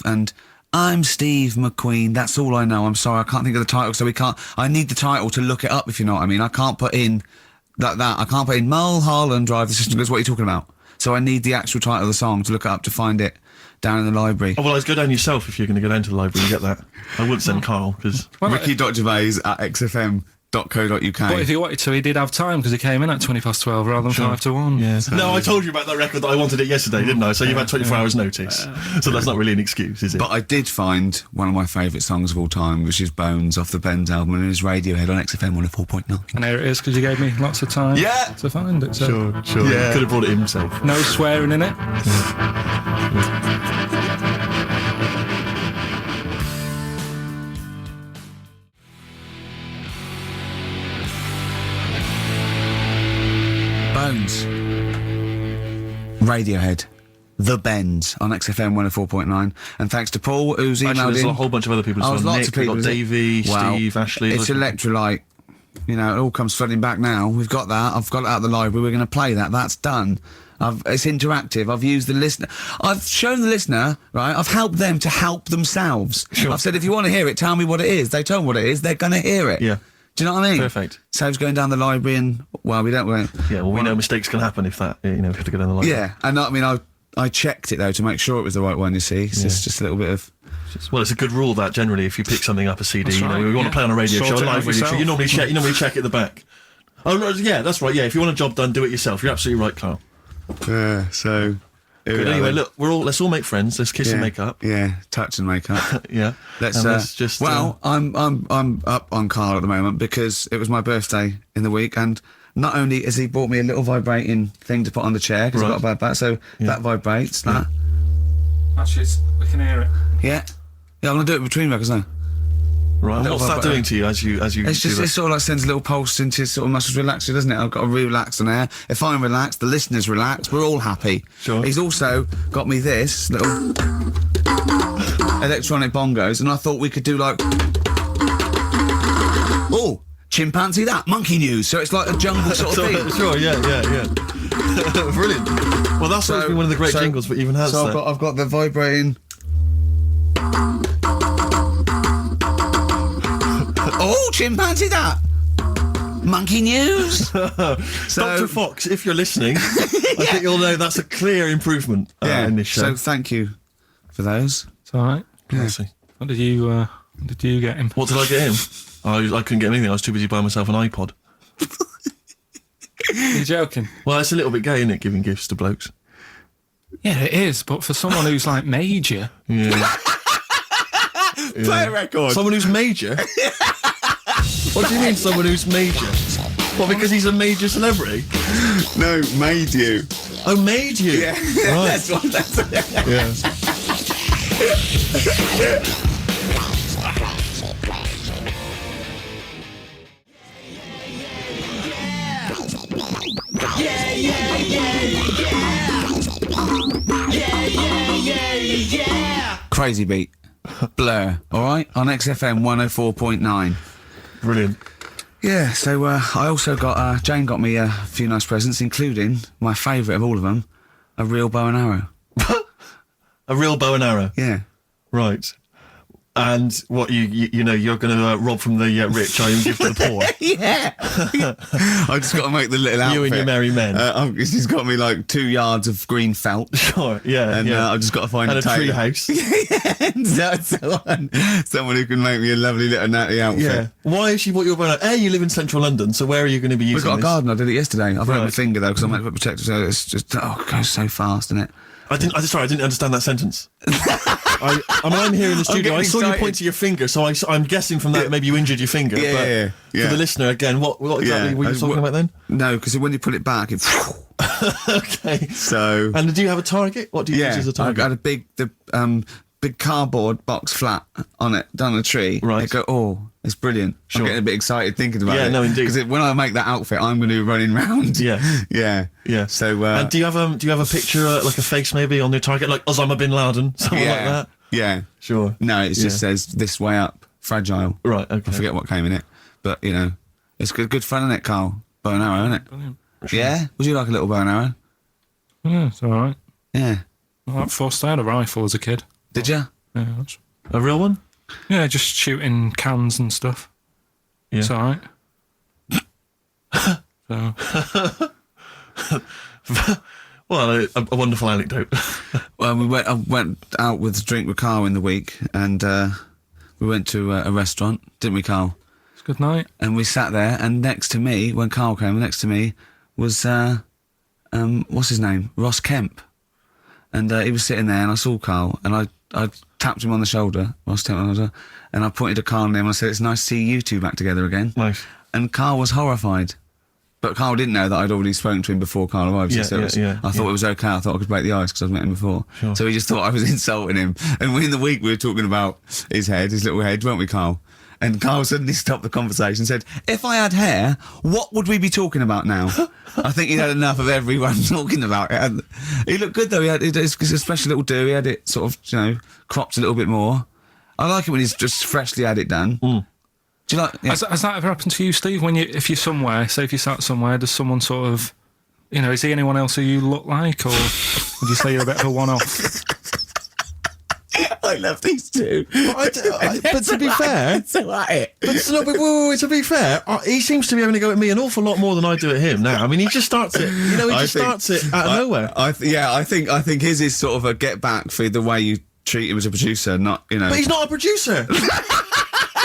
and I'm Steve McQueen. That's all I know. I'm sorry, I can't think of the title, so we can't. I need the title to look it up, if you know what I mean. I can't put in that. I can't put in Mulholland Drive. The system goes, what are you talking about? So I need the actual title of the song to look it up to find it down in the library. Oh, well, let's go down yourself if you're going to go down to the library and get that. I wouldn't send Carl, because... Ricky.Gervais at xfm.co.uk. But if he wanted to, he did have time, because he came in at 12:20 rather than 5 to 1. Yeah. So. No, I told you about that record that I wanted it yesterday, didn't I? So you've had 24 hours notice. So that's not really an excuse, is it? But I did find one of my favourite songs of all time, which is Bones off the Bends album, and it is Radiohead on XFM 104.9. And here it is, because you gave me lots of time to find it. So. Sure. Yeah. Could have brought it himself. No swearing in it. Bones. Radiohead. The Bends on XFM 104.9. And thanks to Paul, who's emailed Actually, there's in. a whole bunch of other people as well. Lots Nick, of people. we've got Davey, Steve, Ashley. It's Electrolyte. You know, it all comes flooding back now. We've got that. I've got it out of the library. We're going to play that. That's done. It's interactive. I've used the listener. I've shown the listener, right? I've helped them to help themselves. Sure. I've said, if you want to hear it, tell me what it is. They tell me what it is. They're going to hear it. Yeah. Do you know what I mean? Perfect. Saves going down the library and, well, we don't... Yeah, well, we know mistakes can happen if that, if you have to go down the library. Yeah, and I mean, I checked it, though, to make sure it was the right one, you see. So it's just a little bit of... Well, it's a good rule that generally, if you pick something up, a CD, That's right, we want to play on a radio show, a live radio show, you normally check at the back. Oh, no, yeah, that's right, yeah, if you want a job done, do it yourself. You're absolutely right, Carl. Yeah, so... Good. Anyway, look, let's all make friends. Let's kiss and make up. Yeah, touch and make up. Yeah. Let's just. Well, I'm up on Carl at the moment because it was my birthday in the week, and not only has he bought me a little vibrating thing to put on the chair because I've got a bad back, so that vibrates. That. Actually, we can hear it. Yeah, I'm gonna do it between records now. Right, and what's that doing to you as you It's just, it sort of like sends a little pulse into your sort of muscles, relax you, doesn't it? I've got to relax on air. If I'm relaxed, the listeners relax, we're all happy. Sure. He's also got me this little electronic bongos, and I thought we could do like... Oh, chimpanzee that, monkey news, so it's like a jungle sort of thing. Sure, yeah. Brilliant. Well, that's supposed to be one of the great jingles, but even has so that. I've got the vibrating... Oh, chimpanzee that! Monkey news! Dr. Fox, if you're listening, I think you'll know that's a clear improvement in this show. So thank you for those. It's all right. Yeah. What did you get him? What did I get him? I couldn't get anything. I was too busy buying myself an iPod. You're joking? Well, it's a little bit gay, isn't it, giving gifts to blokes? Yeah, it is, but for someone who's like major... Yeah. Play a record. Someone who's major? What do you mean, someone who's major? What, because he's a major celebrity? No, made you. Oh, made you? Yeah, right. That's what that's... Yeah. Crazy beat. Blur, alright? On XFM 104.9. Brilliant. Yeah, so I also got, Jane got me a few nice presents, including, my favourite of all of them, a real bow and arrow. A real bow and arrow? Yeah. Right. And what, you know, you're going to rob from the rich, are you, and give to the poor? Yeah. I just got to make the little outfit. You and your merry men. She's got me like 2 yards of green felt. Sure, yeah. And I've just got to find and a tree tailor. house. Someone who can make me a lovely little natty outfit. Yeah. Why has she bought you a bow and arrow? You live in central London, so where are you going to be using We've got a this? garden, I did it yesterday. I've hurt my Right. finger though, because I'm meant to protect it, so it's just, it goes so fast, isn't it? I didn't understand that sentence. I'm here in the studio. I saw you point to your finger, so I'm guessing from that maybe you injured your finger. Yeah. For the listener, again, what exactly were you talking about then? No, because when you put it back, it... Okay. So... And do you have a target? What do you use as a target? I had a big cardboard box flat on it, done on a tree. Right. I go, oh, it's brilliant. Sure. I'm getting a bit excited thinking about it. Yeah, no, indeed. Because when I make that outfit, I'm going to be running round. Yeah. Yeah. So... and do you have a picture, like a face maybe, on your target, like Osama bin Laden, something like that? Yeah. Sure. No, it just says, this way up, fragile. Right, okay. I forget what came in it. But, you know, it's good fun, isn't it, Carl? Bow and arrow, isn't it? Brilliant. Yeah? Would you like a little bow and arrow? Yeah, it's all right. Yeah. I forced out a rifle as a kid. Did you? Yeah, A real one? yeah, just shooting cans and stuff. Yeah. It's all right. So, Well, a wonderful anecdote. Well, I went out with a drink with Carl in the week, and we went to a restaurant, didn't we, Carl? it's a good night. And we sat there, and next to me, when Carl came, next to me was what's his name, Ross Kemp, and he was sitting there, and I saw Carl, and I tapped him on the shoulder, Ross Kemp on the shoulder, and I pointed to Carl and him, and I said, "It's nice to see you two back together again." Nice. And Carl was horrified. But Carl didn't know that I'd already spoken to him before Carl arrived. Yeah, so I thought it was okay. I thought I could break the ice because I'd met him before. Sure. So he just thought I was insulting him. And in the week we were talking about his little head, weren't we, Carl? And Carl suddenly stopped the conversation and said, "If I had hair, what would we be talking about now?" I think he'd had enough of everyone talking about it. And he looked good though. He had a special little do. He had it sort of, cropped a little bit more. I like it when he's just freshly had it done. Mm. Do you like? Yeah. Has that ever happened to you, Steve? If you're somewhere, say if you sat somewhere, does someone sort of, is he anyone else who you look like, or would you say you're a bit of a one-off? I love these two. But to be fair, so at it. Wait, to be fair, he seems to be having a go at me an awful lot more than I do at him now. I mean, he just starts it. Starts it out of nowhere. I think his is sort of a get back for the way you treat him as a producer, not. But he's not a producer.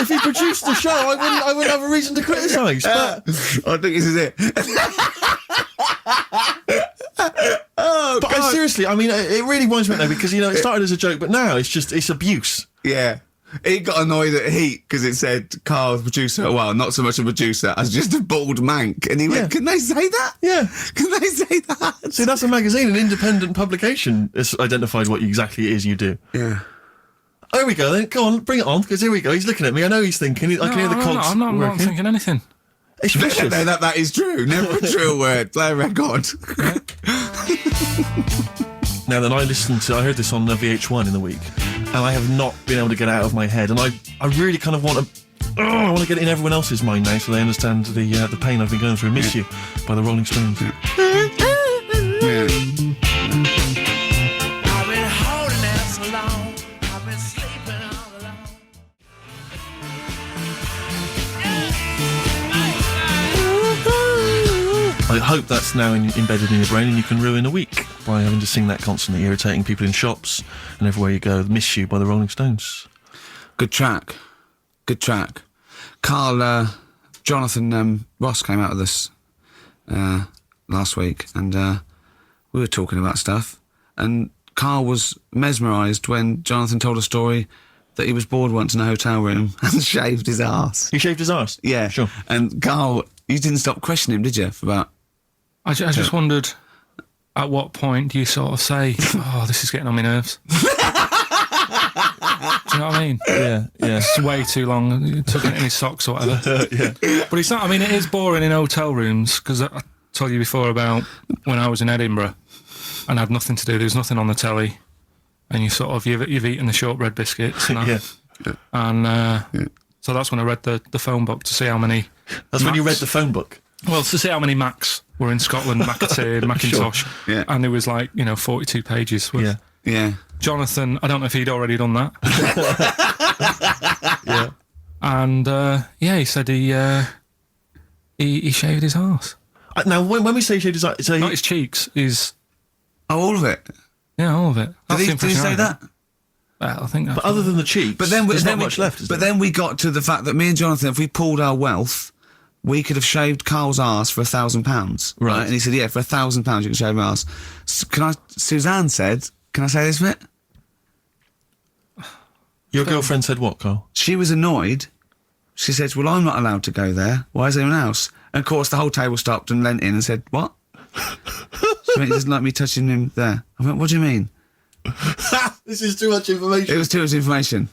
If he produced the show, I wouldn't have a reason to criticise. But I think this is it. But seriously, I mean, it really winds me up though, because it started as a joke, but now it's abuse. Yeah. He got annoyed at Heat because it said Carl's producer. Well, not so much a producer as just a bald mank. And he went, "Can they say that? Yeah. Can they say that?" See, that's a magazine, an independent publication has identified what exactly it is you do. Yeah. There we go then. Go on, bring it on, because here we go. He's looking at me. I know he's thinking. I can hear the cogs. I'm not working. thinking anything. It's vicious. No, that is true. Never a true word. Play a record. Now then, I heard this on VH1 in the week, and I have not been able to get it out of my head, and I really kind of want to get it in everyone else's mind now, so they understand the pain I've been going through. Miss You by the Rolling Stones. I hope that's now embedded in your brain and you can ruin a week by having to sing that constantly, irritating people in shops and everywhere you go. Miss You by the Rolling Stones. Good track. Carl, Jonathan Ross came out of this last week, and we were talking about stuff, and Carl was mesmerised when Jonathan told a story that he was bored once in a hotel room and shaved his arse. He shaved his arse? Yeah. Sure. And Carl, you didn't stop questioning him, did you, for about... I just wondered, at what point do you sort of say, "Oh, this is getting on my nerves"? Do you know what I mean? Yeah. It's way too long. He took it in his socks or whatever. Yeah. But it's not. I mean, it is boring in hotel rooms, because I told you before about when I was in Edinburgh and I had nothing to do. There was nothing on the telly, and you've eaten the shortbread biscuits. And Yeah. And so that's when I read the phone book to see how many. That's when you read the phone book. Well, to see how many Macs were in Scotland, McAtee, Macintosh, Sure. Yeah. And there was 42 pages. With Yeah. Jonathan, I don't know if he'd already done that. Yeah. And he said he shaved his arse. Now, when we say shaved his arse, Not his cheeks, his... Oh, all of it? Yeah, all of it. That's the Did he impression say I that? got. Well, I think that's... but other than the cheeks, But then, there's then not much left, is But there? then we got to the fact that me and Jonathan, if we pulled our wealth, we could have shaved Carl's arse for £1,000. Right. And he said, "Yeah, for £1,000 you can shave my arse." Suzanne said, can I say this bit? Your girlfriend said what, Carl? She was annoyed. She said, "Well, I'm not allowed to go there. Why is anyone else?" And of course, the whole table stopped and leant in and said, "What?" She went, "He doesn't like me touching him there." I went, "What do you mean?" This is too much information. It was too much information.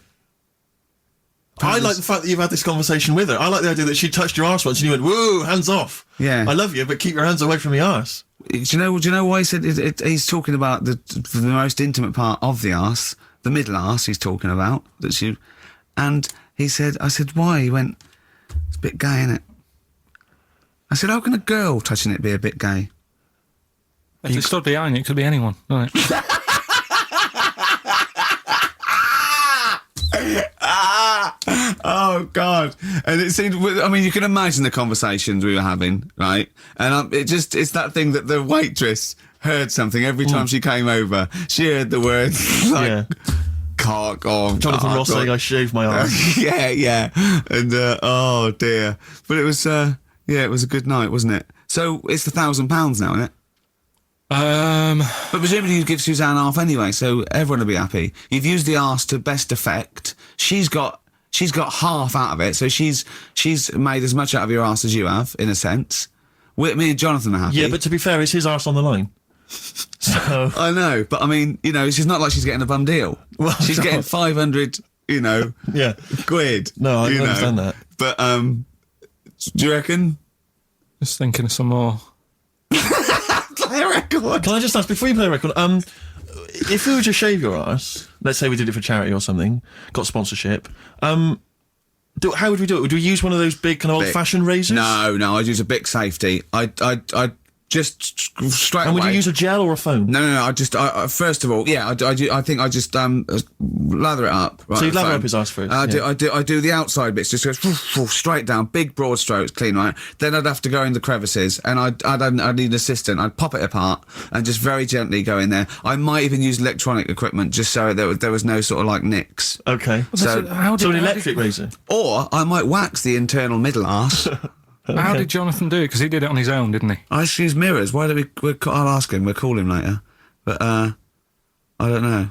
I like the fact that you've had this conversation with her. I like the idea that she touched your arse once and you went, "Whoa, hands off." Yeah. I love you, but keep your hands away from my arse. Do you know why he said he's talking about the most intimate part of the arse, the middle arse he's talking about, and he said, I said, "Why?" He went, "It's a bit gay, isn't it?" I said, "How can a girl touching it be a bit gay?" If it stood behind you, it could be anyone, couldn't it? Oh God! And it seemed. I mean, you can imagine the conversations we were having, right? And it's that thing that the waitress heard something every time she came over. She heard the words like cock or Jonathan Ross saying, "I shaved my arm." yeah. And oh dear. But it was it was a good night, wasn't it? So it's the £1,000 now, isn't it? But presumably you give Suzanne half anyway, so everyone will be happy. You've used the arse to best effect. She's got half out of it, so she's made as much out of your arse as you have, in a sense. Me and Jonathan are happy. Yeah, but to be fair, it's his arse on the line. So I know, but I mean, it's not like she's getting a bum deal. Well, she's getting 500, quid. No, I understand that. But do you reckon? Just thinking of some more. Play a record. Can I just ask, before you play a record, if we were to shave your arse, let's say we did it for charity or something, got sponsorship, how would we do it? Would we use one of those big kind of old-fashioned razors? No, I'd use a Bic Safety. I'd just straight away. And would you use a gel or a foam? No. I first of all, I think I just lather it up. Right, so you lather up his arse first? I do the outside bits, just goes straight down, big broad strokes, clean, right? Then I'd have to go in the crevices, and I'd need an assistant. I'd pop it apart and just very gently go in there. I might even use electronic equipment just so there was no sort of like nicks. Okay. So an electric razor? Or I might wax the internal middle arse. Okay. How did Jonathan do it? Because he did it on his own, didn't he? I just use mirrors. Why don't I'll ask him. We'll call him later. But I don't know.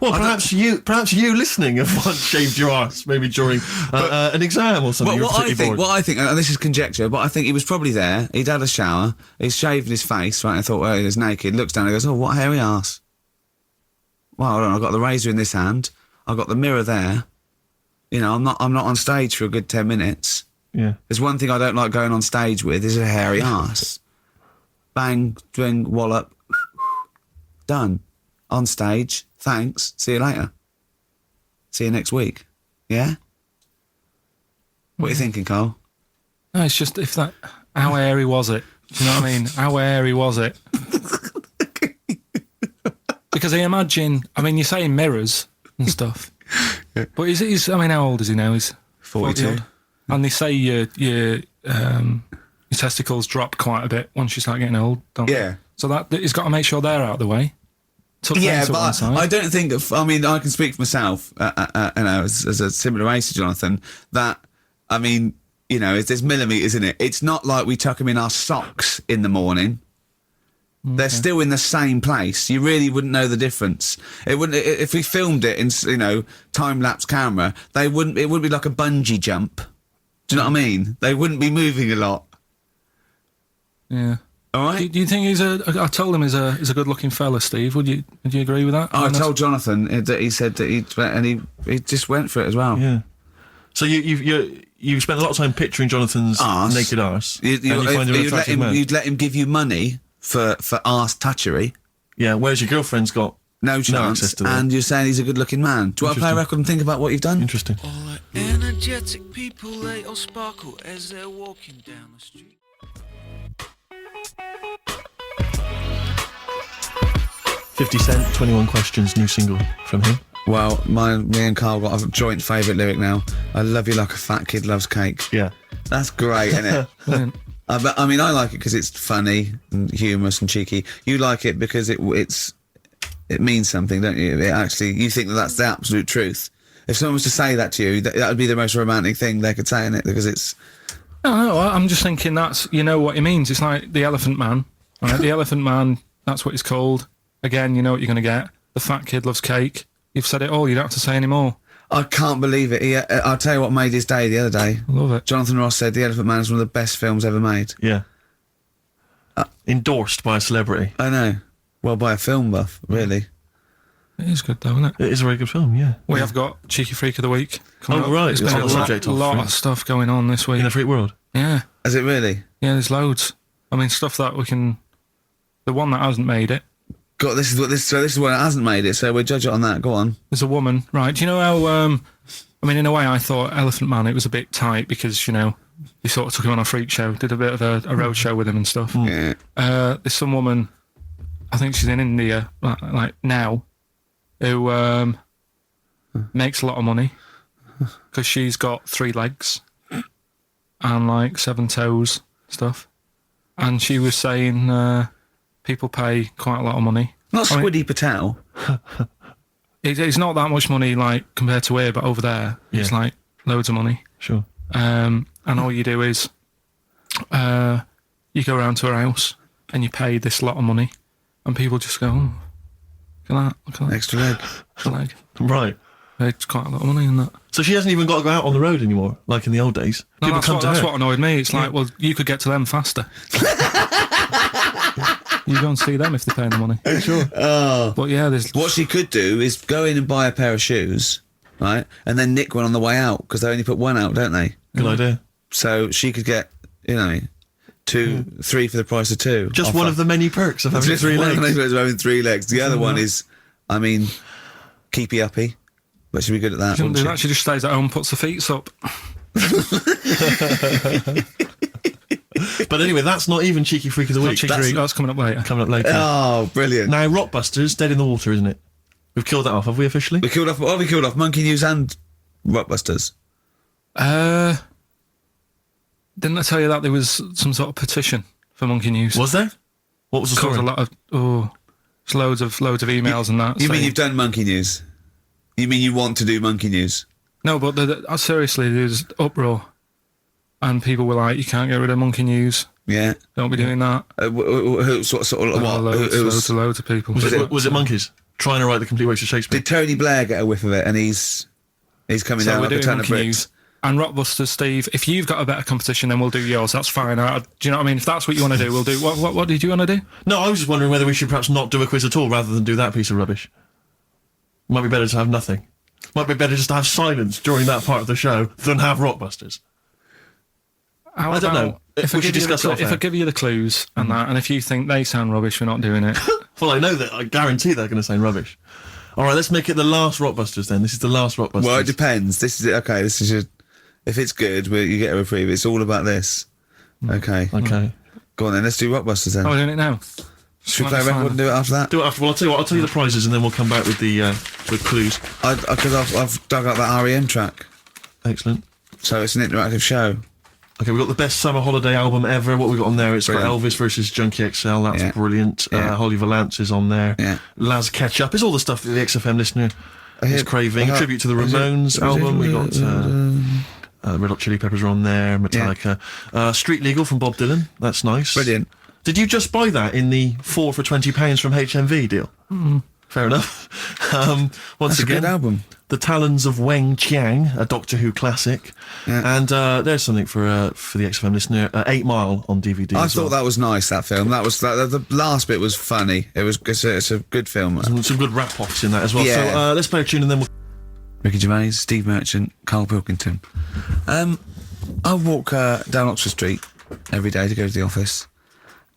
Well, perhaps you listening have once shaved your arse, maybe during an exam or something. What I think, and this is conjecture, but I think he was probably there. He'd had a shower. He's shaved his face, right? I thought, well, he's naked. Looks down and goes, oh, what hairy arse. Well, hold on. I've got the razor in this hand. I've got the mirror there. I'm not on stage for a good 10 minutes. Yeah. There's one thing I don't like going on stage with is a hairy arse. Bang, swing, wallop, done. On stage. Thanks. See you later. See you next week. Yeah? What are you thinking, Carl? No, it's just how hairy was it? Do you know what I mean? How hairy was it? Because I imagine, you're saying mirrors and stuff. But how old is he now? He's 42. And they say your testicles drop quite a bit once you start getting old, don't they? Yeah. So that he's got to make sure they're out of the way. Yeah, but I don't think. I can speak for myself. As a similar race to Jonathan, that there's millimetres in it. It's not like we tuck them in our socks in the morning. Okay. They're still in the same place. You really wouldn't know the difference. It wouldn't if we filmed it in time lapse camera. It wouldn't be like a bungee jump. Do you know what I mean? They wouldn't be moving a lot. Yeah. All right. Do you think I told him he's a good-looking fella, Steve. Would you agree with that? I told Jonathan that he said that he just went for it as well. Yeah. So you spent a lot of time picturing Jonathan's naked arse. You'd let him give you money for arse touchery. Yeah. Whereas your girlfriend's got no chance, access to that. And you're saying he's a good-looking man. Do you want to play a record and think about what you've done? Interesting. All the energetic people, they all sparkle as they're walking down the street. 50 Cent, 21 Questions, new single from him. Well, me and Carl got a joint favourite lyric now. I love you like a fat kid loves cake. Yeah. That's great, isn't it? I like it because it's funny and humorous and cheeky. You like it because it means something, don't you? You think that's the absolute truth. If someone was to say that to you, that would be the most romantic thing they could say in it, because it's... No, I'm just thinking that's, what it means. It's like the Elephant Man, right? The Elephant Man, that's what it's called. Again, you know what you're going to get. The fat kid loves cake. You've said it all. You don't have to say any more. I can't believe it. I'll tell you what made his day the other day. I love it. Jonathan Ross said The Elephant Man is one of the best films ever made. Yeah. Endorsed by a celebrity. I know. Well, by a film buff, really. It is good, though, isn't it? It is a very good film, yeah. We have got Cheeky Freak of the Week. Right. There's been a lot of stuff going on this week. In the freak world? Yeah. Has it really? Yeah, there's loads. Stuff that we can... The one that hasn't made it. God, this is what hasn't made it, so we'll judge it on that. Go on. There's a woman, right? Do you know how... in a way, I thought Elephant Man, it was a bit tight because, they sort of took him on a freak show, did a bit of a road show with him and stuff. Yeah. There's some woman, I think she's in India, like now, who makes a lot of money because she's got 3 legs and like 7 toes stuff. And she was saying people pay quite a lot of money. Not Squiddy Patel. It's not that much money like compared to here, but over there it's like loads of money. Sure. And all you do is you go around to her house and you pay this lot of money, and people just go, oh, look at that. Extra leg. Extra leg. Right. It's quite a lot of money in that. So she hasn't even got to go out on the road anymore, like in the old days. No, People come to that's her. what annoyed me. It's like, well, you could get to them faster. You go and see them if they're paying the money. Sure. Oh. But yeah, there's... What she could do is go in and buy a pair of shoes, right? And then nick one on the way out, because they only put one out, don't they? Good idea. So she could get, 2, 3 for the price of 2. Just one of the many perks of having Just 3 one of legs. the perks of having 3 legs. The other one is, keepy uppy. But she'd be good at that. She doesn't do wouldn't that. She just stays at home, puts the feet up. But anyway, that's not even Cheeky Freak of the Week. That's coming up later. Coming up later. Oh, brilliant. Now, Rockbusters, dead in the water, isn't it? We've killed that off, have we officially? We killed off Monkey News and Rockbusters. Didn't I tell you that there was some sort of petition for Monkey News? Was there? What was the Caused story? a lot of there's loads of emails and that. You mean saying- you've done Monkey News? You mean you want to do Monkey News? No, but seriously, there's uproar, and people were like, "You can't get rid of Monkey News. Yeah. Don't be doing that." Sort of what? Loads of people. Was it monkeys trying to write the complete works of Shakespeare? Did Tony Blair get a whiff of it? And he's coming So down we're like a doing ton of Monkey bricks. News. And Rockbusters, Steve, if you've got a better competition, then we'll do yours. That's fine. Do you know what I mean? If that's what you want to do, we'll do. What did you want to do? No, I was just wondering whether we should perhaps not do a quiz at all rather than do that piece of rubbish. Might be better to have nothing. Might be better just to have silence during that part of the show than have Rockbusters. I don't know. If We I should give you discuss it off if I air. give you the clues and that, and if you think they sound rubbish, we're not doing it. Well, I know that. I guarantee they're going to sound rubbish. All right, let's make it the last Rockbusters then. This is the last Rockbusters. Well, it depends. This is it. Okay, this is your. If it's good, you get a reprieve. It's all about this. Okay. Okay. Go on then. Let's do Rockbusters then. Oh, we're doing it now. Should we play a record and do it after that? Do it after. Well, I'll tell you what. I'll tell you the prizes and then we'll come back with the with clues. Because I've dug up that REM track, Excellent. so it's an interactive show. Okay, we've got the best summer holiday album ever. What we got on there? It's got Brilliant. Elvis versus Junkie XL. That's Yeah. brilliant. Yeah. Holly Valance is on there. Yeah. Laz Ketchup. It's all the stuff that the XFM listener is hear- craving. I- Tribute to the Ramones album. We got Red Hot Chili Peppers are on there. Metallica. Street Legal from Bob Dylan. That's nice. Brilliant. Did you just buy that in the 4 for £20 from HMV deal? Fair enough. Once That's a again, good album. The Talons of Weng Chiang, a Doctor Who classic. Yeah. And there's something for the XFM listener. 8 Mile on DVD. I as thought well. that was nice. That film. The last bit was funny. It's a good film. Some good rap-offs in that as well. Yeah. So let's play a tune and then we'll... Ricky Gervais, Steve Merchant, Karl Pilkington. I walk down Oxford Street every day to go to the office,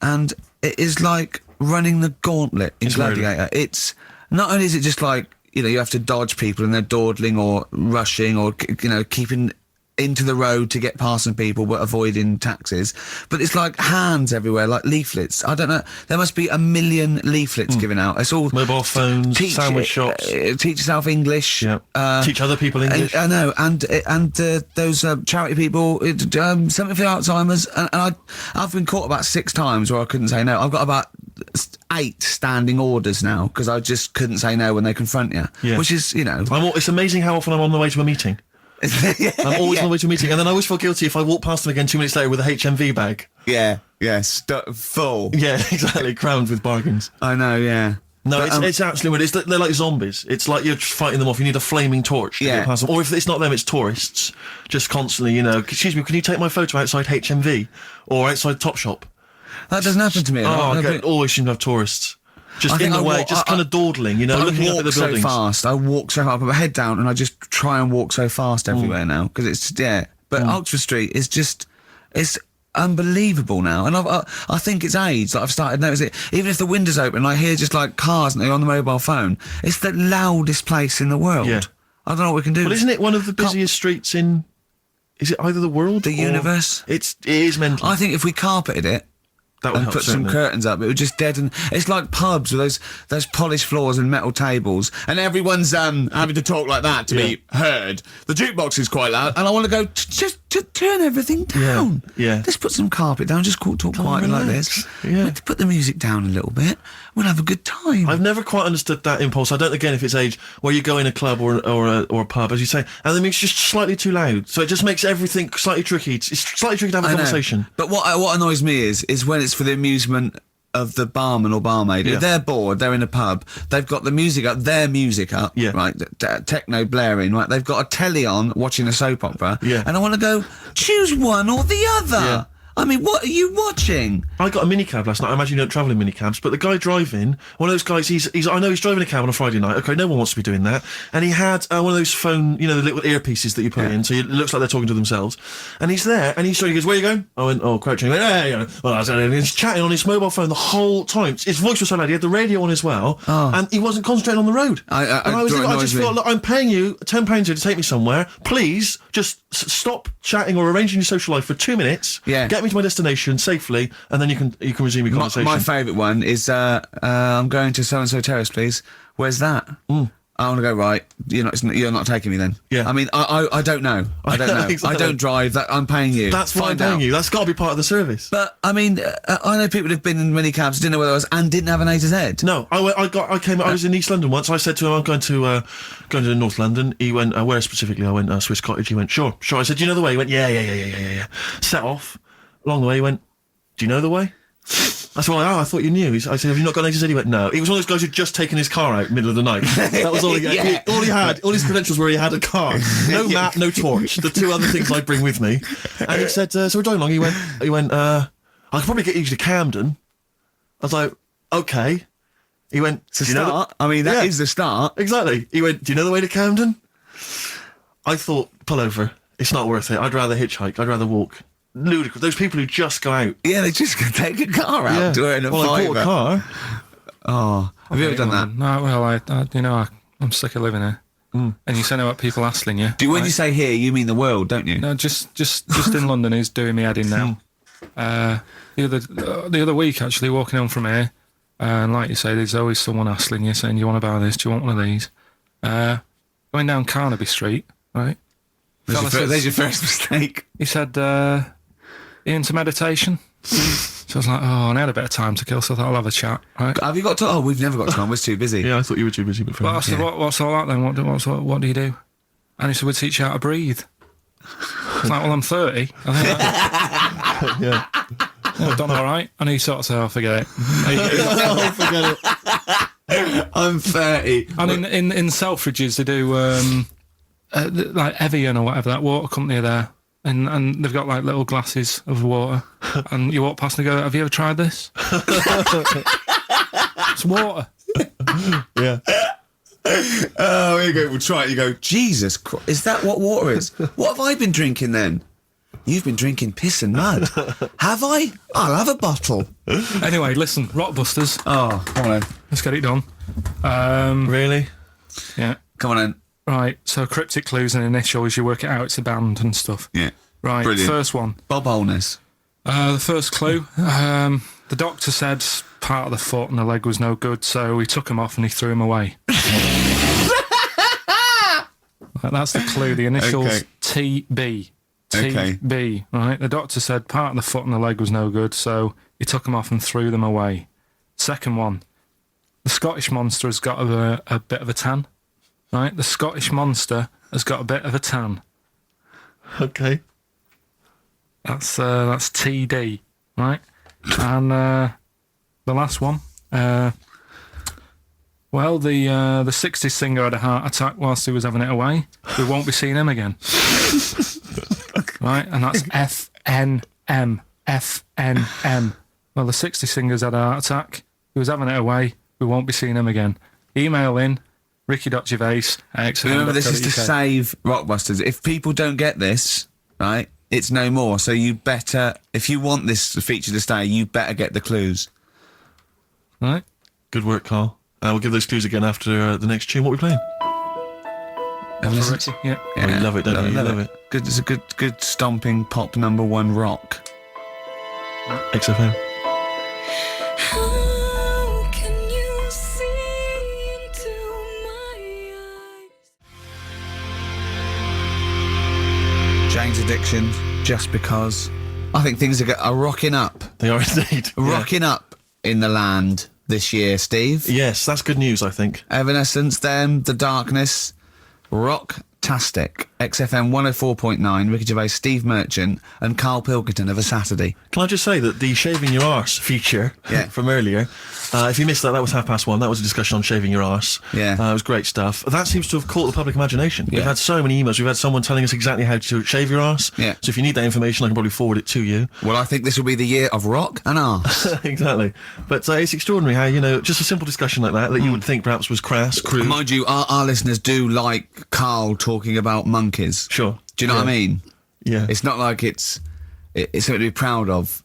and it is like running the gauntlet in It's really- Gladiator. It's not only is it just like you have to dodge people and they're dawdling or rushing or keeping into the road to get past some people but avoiding taxis, but it's like hands everywhere, like leaflets. I don't know, there must be 1 million leaflets given out. It's all Mobile phones, sandwich shops. teach yourself English. Yeah. Teach other people English. I know, and those charity people, something for Alzheimer's, and I've been caught about 6 times where I couldn't say no. I've got about 8 standing orders now because I just couldn't say no when they confront you. Yeah. Which is, It's amazing how often I'm on the way to a meeting. I'm always on the way to a meeting, and then I always feel guilty if I walk past them again 2 minutes later with a HMV bag. Yeah, full. Yeah, exactly, crammed with bargains. I know, yeah. No, But, it's absolutely weird. They're like zombies. It's like you're just fighting them off. You need a flaming torch to Yeah. get past them. Or if it's not them, it's tourists. Just constantly, excuse me, can you take my photo outside HMV or outside Topshop? that doesn't happen to me. Always seem to have tourists. Just I in think the I way, walk- just kind of dawdling, I looking up at walk the so buildings. fast. I walk so fast. I put my head down and I just try and walk so fast everywhere now because it's But Oxford Street is it's unbelievable now, and I think it's age that I've started noticing it. Even if the window's open, and I hear just like cars and they're on the mobile phone. It's the loudest place in the world. Yeah. I don't know what we can do. Well, isn't it one of the busiest streets in? Is it either the world, The or universe? It is mental. I think if we carpeted it That would and help, put some certainly. curtains up. It would just deaden. It's like pubs with those polished floors and metal tables, and everyone's having to talk like that to be heard. The jukebox is quite loud, and I want to go just turn everything down. Yeah. Just put some carpet down. Just talk quietly like this. Yeah. Put the music down a little bit. We'll have a good time. I've never quite understood that impulse. I don't, again, if it's age where you go in a club or a pub, as you say, and the music's just slightly too loud. So it just makes everything slightly tricky. It's slightly tricky to have a I know. conversation. But what annoys me is when it's for the amusement of the barman or barmaid. Yeah. If they're bored, they're in a pub, they've got the music up, their music up, Yeah. right? Techno blaring, right? They've got a telly on watching a soap opera, Yeah. and I want to go, choose one or the other. Yeah. I mean, what are you watching? I got a minicab last night. I imagine you don't travel in minicabs, but the guy driving, one of those guys, I know he's driving a cab on a Friday night. Okay, no one wants to be doing that. And he had one of those phone, the little earpieces that you put in, so it looks like they're talking to themselves. And he's there, and he goes, "Where are you going?" I went, "Oh, Crouching." He went, "Yeah." Well, and he's chatting on his mobile phone the whole time. His voice was so loud. He had the radio on as well, and he wasn't concentrating on the road. I just felt, look, I'm paying you £10 here to take me somewhere. Please, just stop chatting or arranging your social life for 2 minutes. Yeah. Get me to my destination safely, and then you can resume your conversation. My favourite one is, I'm going to so-and-so terrace, please. Where's that? I want to go, right, you're not taking me then. Yeah. I mean, I don't know. I don't know. Exactly. I don't drive. I'm paying you. That's why I'm Find out. paying you. That's got to be part of the service. But, I mean, I know people who've been in minicabs, didn't know where I was, and didn't have an A to Z. No, I was in East London once. I said to him, I'm going to North London. He went, where specifically? I went, Swiss Cottage. He went, sure. I said, do you know the way? He went, yeah. Set off. Along the way, he went, do you know the way? That's why. I thought you knew. I said, have you not got an A to Z? He went, no. He was one of those guys who'd just taken his car out middle of the night. That was all he had. All he had, all his credentials were he had a car. No map, no torch. The two other things I bring with me. And he said, so we're driving along. He went, I could probably get you to Camden. I was like, okay. He went, It's a start. I mean, that is the start. Exactly. He went, do you know the way to Camden? I thought, pull over. It's not worth it. I'd rather hitchhike. I'd rather walk. Ludicrous. Those people who just go out. Yeah, they just take a car out to earn a Well, I fiver. bought a car. Oh, have you ever done that? No, well, I'm sick of living here. And you say about people hassling you. When you say here, you mean the world, don't you? No, just in London is doing me head in now. The other week, actually, walking home from here, and like you say, there's always someone hassling you, saying, "Do you want to buy this? Do you want one of these?" Going down Carnaby Street, right? There's your first mistake. He said, "You into meditation?" So I was like, "Oh," and I had a bit of time to kill, so I thought I'll have a chat. Right? Have you got to? Oh, we've never got time. We're too busy. Yeah, I thought you were too busy before. But I said, "What's all that then? What do you do?" And he said, "We teach you how to breathe." I was like, "Well, I'm 30. I think Yeah. I've done all right." And he sort of said, "Oh, forget it." Oh, forget it. I'm 30. Oh. And in Selfridges, they do like Evian or whatever, that water company are there. And they've got like little glasses of water. And you walk past and go, "Have you ever tried this?" It's water. Yeah. Oh, here you go. We'll try it. You go, Jesus Christ, is that what water is? What have I been drinking then? You've been drinking piss and mud. Have I? I'll have a bottle. Anyway, listen, Rockbusters. Oh, come on then. Let's get it done. Really? Yeah. Come on then. Right, so cryptic clues and initials, you work it out, it's a band and stuff. Yeah. Right, Brilliant. first one. Bob Holness. The first clue, the doctor said part of the foot and the leg was no good, so he took him off and he threw him away. That's the clue, the initials Okay. TB. Okay. TB, right? The doctor said part of the foot and the leg was no good, so he took them off and threw them away. Second one, the Scottish Monster has got a bit of a tan, right? The Scottish Monster has got a bit of a tan. Okay. That's TD, right? And the last one, well, the 60s singer had a heart attack whilst he was having it away. We won't be seeing him again. Right? And that's FNM. FNM. Well, the 60s singer's had a heart attack. He was having it away. We won't be seeing him again. Email in ricky.gervais@xfm.co.uk. Remember, this is to save Rockbusters. If people don't get this, right, it's no more. So you better, if you want this feature to stay, you better get the clues. Right? Good work, Carl. We'll give those clues again after the next tune. What are we playing? Have you listened? Ricky, yeah. Oh, you love it, don't you? You love it. Good, it's a good stomping pop #1 rock. XFM. Jane's Addiction, Just Because. I think things are rocking up. They are indeed. Rocking up in the land this year, Steve. Yes, that's good news, I think. Evanescence, Them, The Darkness, Rocktastic, XFM 104.9, Ricky Gervais, Steve Merchant, and Karl Pilkington of A Saturday. Can I just say that the shaving your arse feature from earlier, if you missed that, that was 1:30. That was a discussion on shaving your arse. Yeah. It was great stuff. That seems to have caught the public imagination. We've had so many emails. We've had someone telling us exactly how to shave your arse. Yeah. So if you need that information, I can probably forward it to you. Well, I think this will be the year of rock and arse. Exactly. But it's extraordinary how, just a simple discussion like that you would think perhaps was crass, crude. Mind you, our listeners do like Karl talking about monkeys. Sure. Do you know what I mean? Yeah. It's not like it's something to be proud of.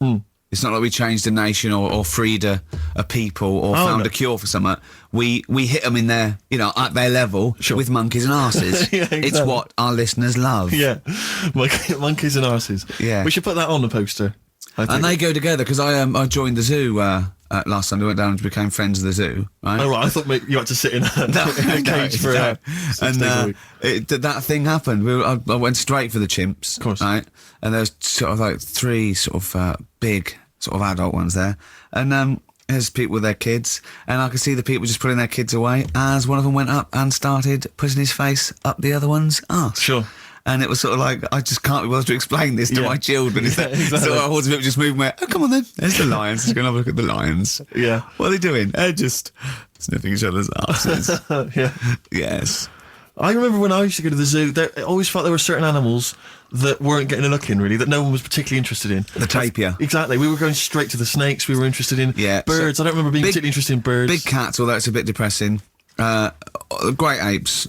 It's not like we changed a nation or freed a people or found a cure for something. We hit them in their, at their level with monkeys and arses. Yeah, exactly. It's what our listeners love. Yeah. Monkeys and arses. Yeah. We should put that on the poster. And they go together because I joined the zoo last Sunday. Went down and became friends of the zoo. Right? Oh right, I thought maybe you had to sit in a cage for 6 days a week. That thing happened. I went straight for the chimps. Of course. Right, and there's sort of like 3 sort of big sort of adult ones there, and there's people with their kids, and I could see the people just putting their kids away as one of them went up and started putting his face up the other one's arse. Sure. And it was sort of like, I just can't be bothered to explain this to my children. Exactly. So I was a bit just moving where, oh, come on then. There's the lions. Just going to have a look at the lions. Yeah. What are they doing? They're just sniffing each other's asses. Yeah. Yes. I remember when I used to go to the zoo, I always felt there were certain animals that weren't getting a look in, really, that no one was particularly interested in. The tapir. Exactly. We were going straight to the snakes. We were interested in birds. So I don't remember being particularly interested in birds. Big cats, although it's a bit depressing. Great apes.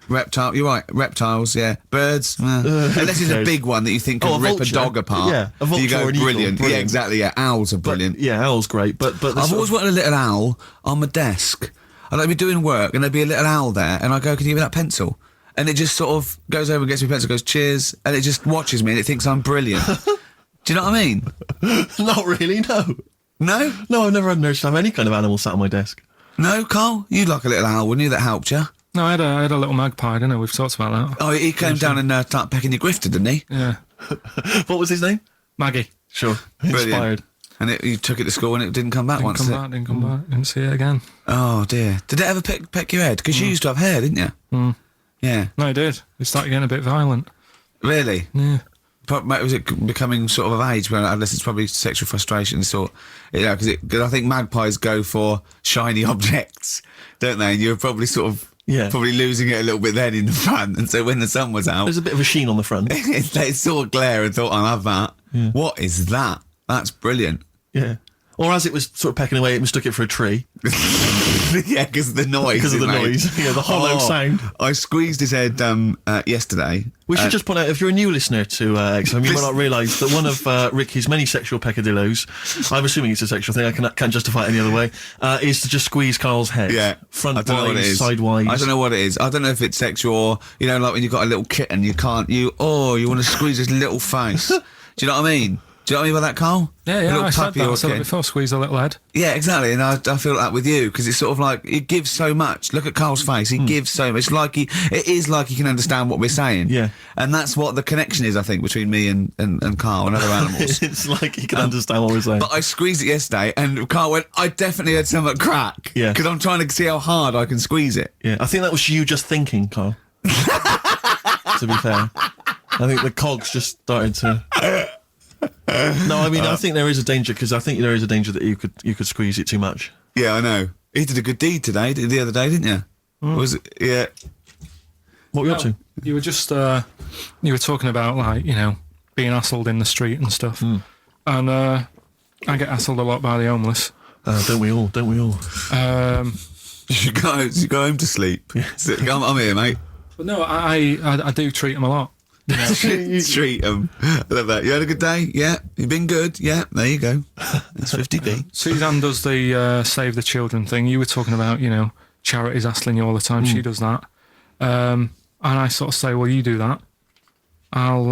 Reptile. You're right. Reptiles. Yeah. Birds. Unless it's a big one that you think could rip a dog apart. Yeah. A vulture you go or an eagle, brilliant. Yeah. Exactly. Yeah. Owls are brilliant. Owls great. But I've always wanted a little owl on my desk. I'd be doing work and there'd be a little owl there, and I go, "Can you give me that pencil?" And it just sort of goes over and gets me a pencil, goes cheers, and it just watches me and it thinks I'm brilliant. Do you know what I mean? Not really. No. No. No. I've never had an urge to have any kind of animal sat on my desk. No, Carl? You'd like a little owl, wouldn't you, that helped you? No, I had a little magpie, didn't I? We've talked about that. Oh, he came down and started pecking your grifter, didn't he? Yeah. What was his name? Maggie. Sure. Brilliant. Inspired. And you took it to school and it didn't come back once. Didn't come back. Didn't see it again. Oh, dear. Did it ever peck your head? Because you used to have hair, didn't you? Yeah. No, it did. It started getting a bit violent. Really? Yeah. Was it becoming sort of age where, unless it's probably sexual frustration, sort, because I think magpies go for shiny objects, don't they? And you're probably sort of probably losing it a little bit then in the front, and so when the sun was out, there's a bit of a sheen on the front. they saw a glare and thought, I'll have that. Yeah. What is that? That's brilliant. Yeah. Or as it was sort of pecking away, it mistook it for a tree. Yeah, because of the noise. Because of the noise. Yeah, the hollow sound. I squeezed his head yesterday. We should just point out, if you're a new listener to XFM, you might not realise that one of Ricky's many sexual peccadillos, I'm assuming it's a sexual thing, I can't justify it any other way, is to just squeeze Carl's head. Yeah. Front-wise, sidewise. I don't know what it is. I don't know if it's sexual or, like when you've got a little kitten, you want to squeeze his little face. Do you know what I mean? Do you know what I mean by that, Carl? Yeah, I said that. I said it before, squeeze a little head. Yeah, exactly, and I feel that with you, because it's sort of like, it gives so much. Look at Carl's face, he gives so much. It is like he can understand what we're saying. Yeah. And that's what the connection is, I think, between me and Carl and other animals. It's like he can understand what we're saying. But I squeezed it yesterday, and Carl went, I definitely had something crack. Yeah. Because I'm trying to see how hard I can squeeze it. Yeah, I think that was you just thinking, Carl. To be fair. I think the cogs just started to... No, I mean, I think there is a danger, because I think there is a danger that you could squeeze it too much. Yeah, I know. He did a good deed today, the other day, didn't you? Was it? Yeah. What were you up to? You were just, you were talking about, being hassled in the street and stuff. And I get hassled a lot by the homeless. Don't we all? You should go home to sleep. Yeah. I'm here, mate. But no, I do treat them a lot. You treat them. I love that. You had a good day? Yeah. You've been good? Yeah. There you go. That's 50p. Suzanne does the Save the Children thing. You were talking about, charities hassling you all the time. She does that. And I sort of say, well, you do that. I'll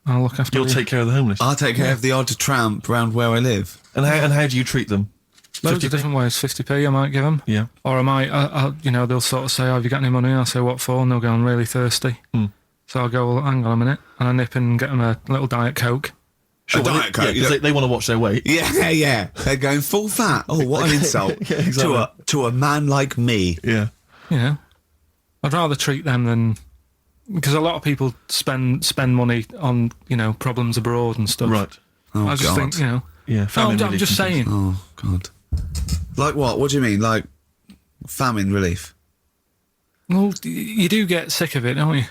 look after you. You'll take care of the homeless. I'll take care of the odd tramp around where I live. And how do you treat them? Loads of different ways. 50p I might give them. Yeah. Or I might, they'll sort of say, oh, have you got any money? I'll say, what for? And they'll go, I'm really thirsty. So I'll go, well, hang on a minute, and I nip and get them a little Diet Coke. Sure, A Diet Coke, you 'cause don't- they want to watch their weight. Yeah, yeah. They're going full fat. Oh, what an insult Yeah, exactly. to a man like me. Yeah. You know, I'd rather treat them than, because a lot of people spend money on, you know, problems abroad and stuff. Right. Oh, I just God. think, you know, Yeah. no, famine I'm relief just and things. saying. Oh, God. Like what? What do you mean? Like famine relief? Well, you do get sick of it, don't you? You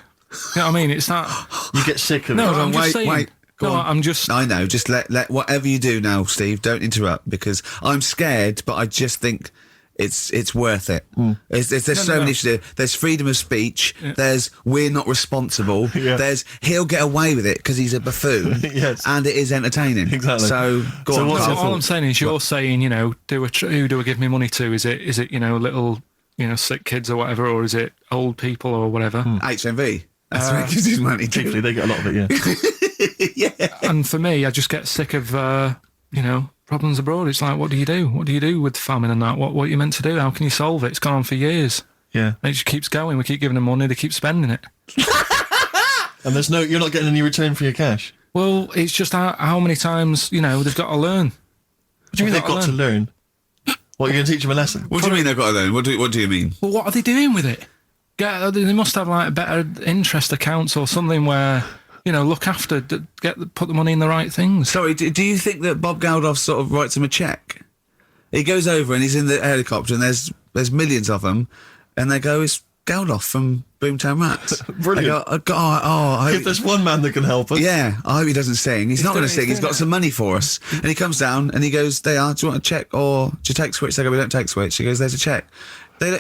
know what I mean? It's that. You get sick of No, it. I'm just wait, saying. wait. Go No, on. I'm just. I know. Just let whatever you do now, Steve. Don't interrupt because I'm scared, but I just think it's worth it. There's so many issues. There's freedom of speech. Yeah. There's we're not responsible. Yeah. There's he'll get away with it because he's a buffoon. Yes. And it is entertaining. Exactly. So go So on. what's No, your all thought? I'm saying is you're saying, you know, who do I give me money to? Is it you know, little, you know, sick kids or whatever, or is it old people or whatever? HMV. That's where he gives his money to. Chiefly, they get a lot of it, yeah. Yeah. And for me, I just get sick of, you know, problems abroad. It's like, what do you do? What do you do with famine and that? What are you meant to do? How can you solve it? It's gone on for years. Yeah. And it just keeps going. We keep giving them money. They keep spending it. And you're not getting any return for your cash. Well, it's just how many times, you know, they've got to learn. What do you mean they've got to learn? What, you're going to teach them a lesson? What do you mean they've got to learn? What do you mean? Well, what are they doing with it? They must have like better interest accounts or something where, you know, look after, put the money in the right things. Sorry, do you think that Bob Geldof sort of writes him a cheque? He goes over and he's in the helicopter and there's millions of them, and they go, it's Geldof from Boomtown Rats. Brilliant. They go, I If hope, there's one man that can help us. yeah, I hope he doesn't sing. He's not going to sing. He's got some money for us. And he comes down and he goes, do you want a cheque or do you take Switch? They go, we don't take Switch. He goes, there's a cheque. They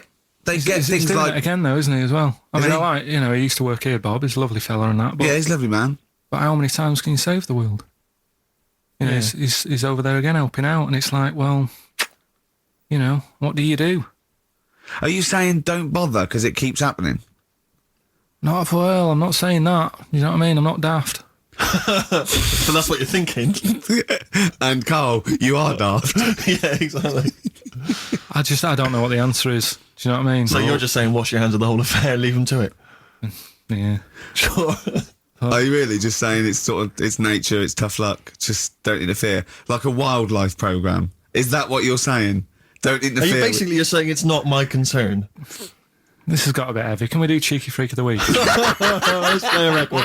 get He's things doing like, it again, though, isn't he, as well? I Is mean, he? I like, you know, he used to work here, Bob. He's a lovely fella and that. But, yeah, he's a lovely man. but how many times can you save the world? You know, Yeah. he's over there again helping out, and it's like, well, you know, what do you do? Are you saying don't bother because it keeps happening? Not well, I'm not saying that. You know what I mean? I'm not daft. So that's what you're thinking. And Carl, you are daft. Yeah, exactly. I don't know what the answer is. Do you know what I mean? So you're just saying wash your hands of the whole affair, leave them to it. yeah. Sure. Are you really just saying it's nature, it's tough luck, just don't interfere? Like a wildlife program. Is that what you're saying? Don't Are interfere. you basically you're saying it's not my concern? This has got a bit heavy. Can we do Cheeky Freak of the Week? Let's play a record.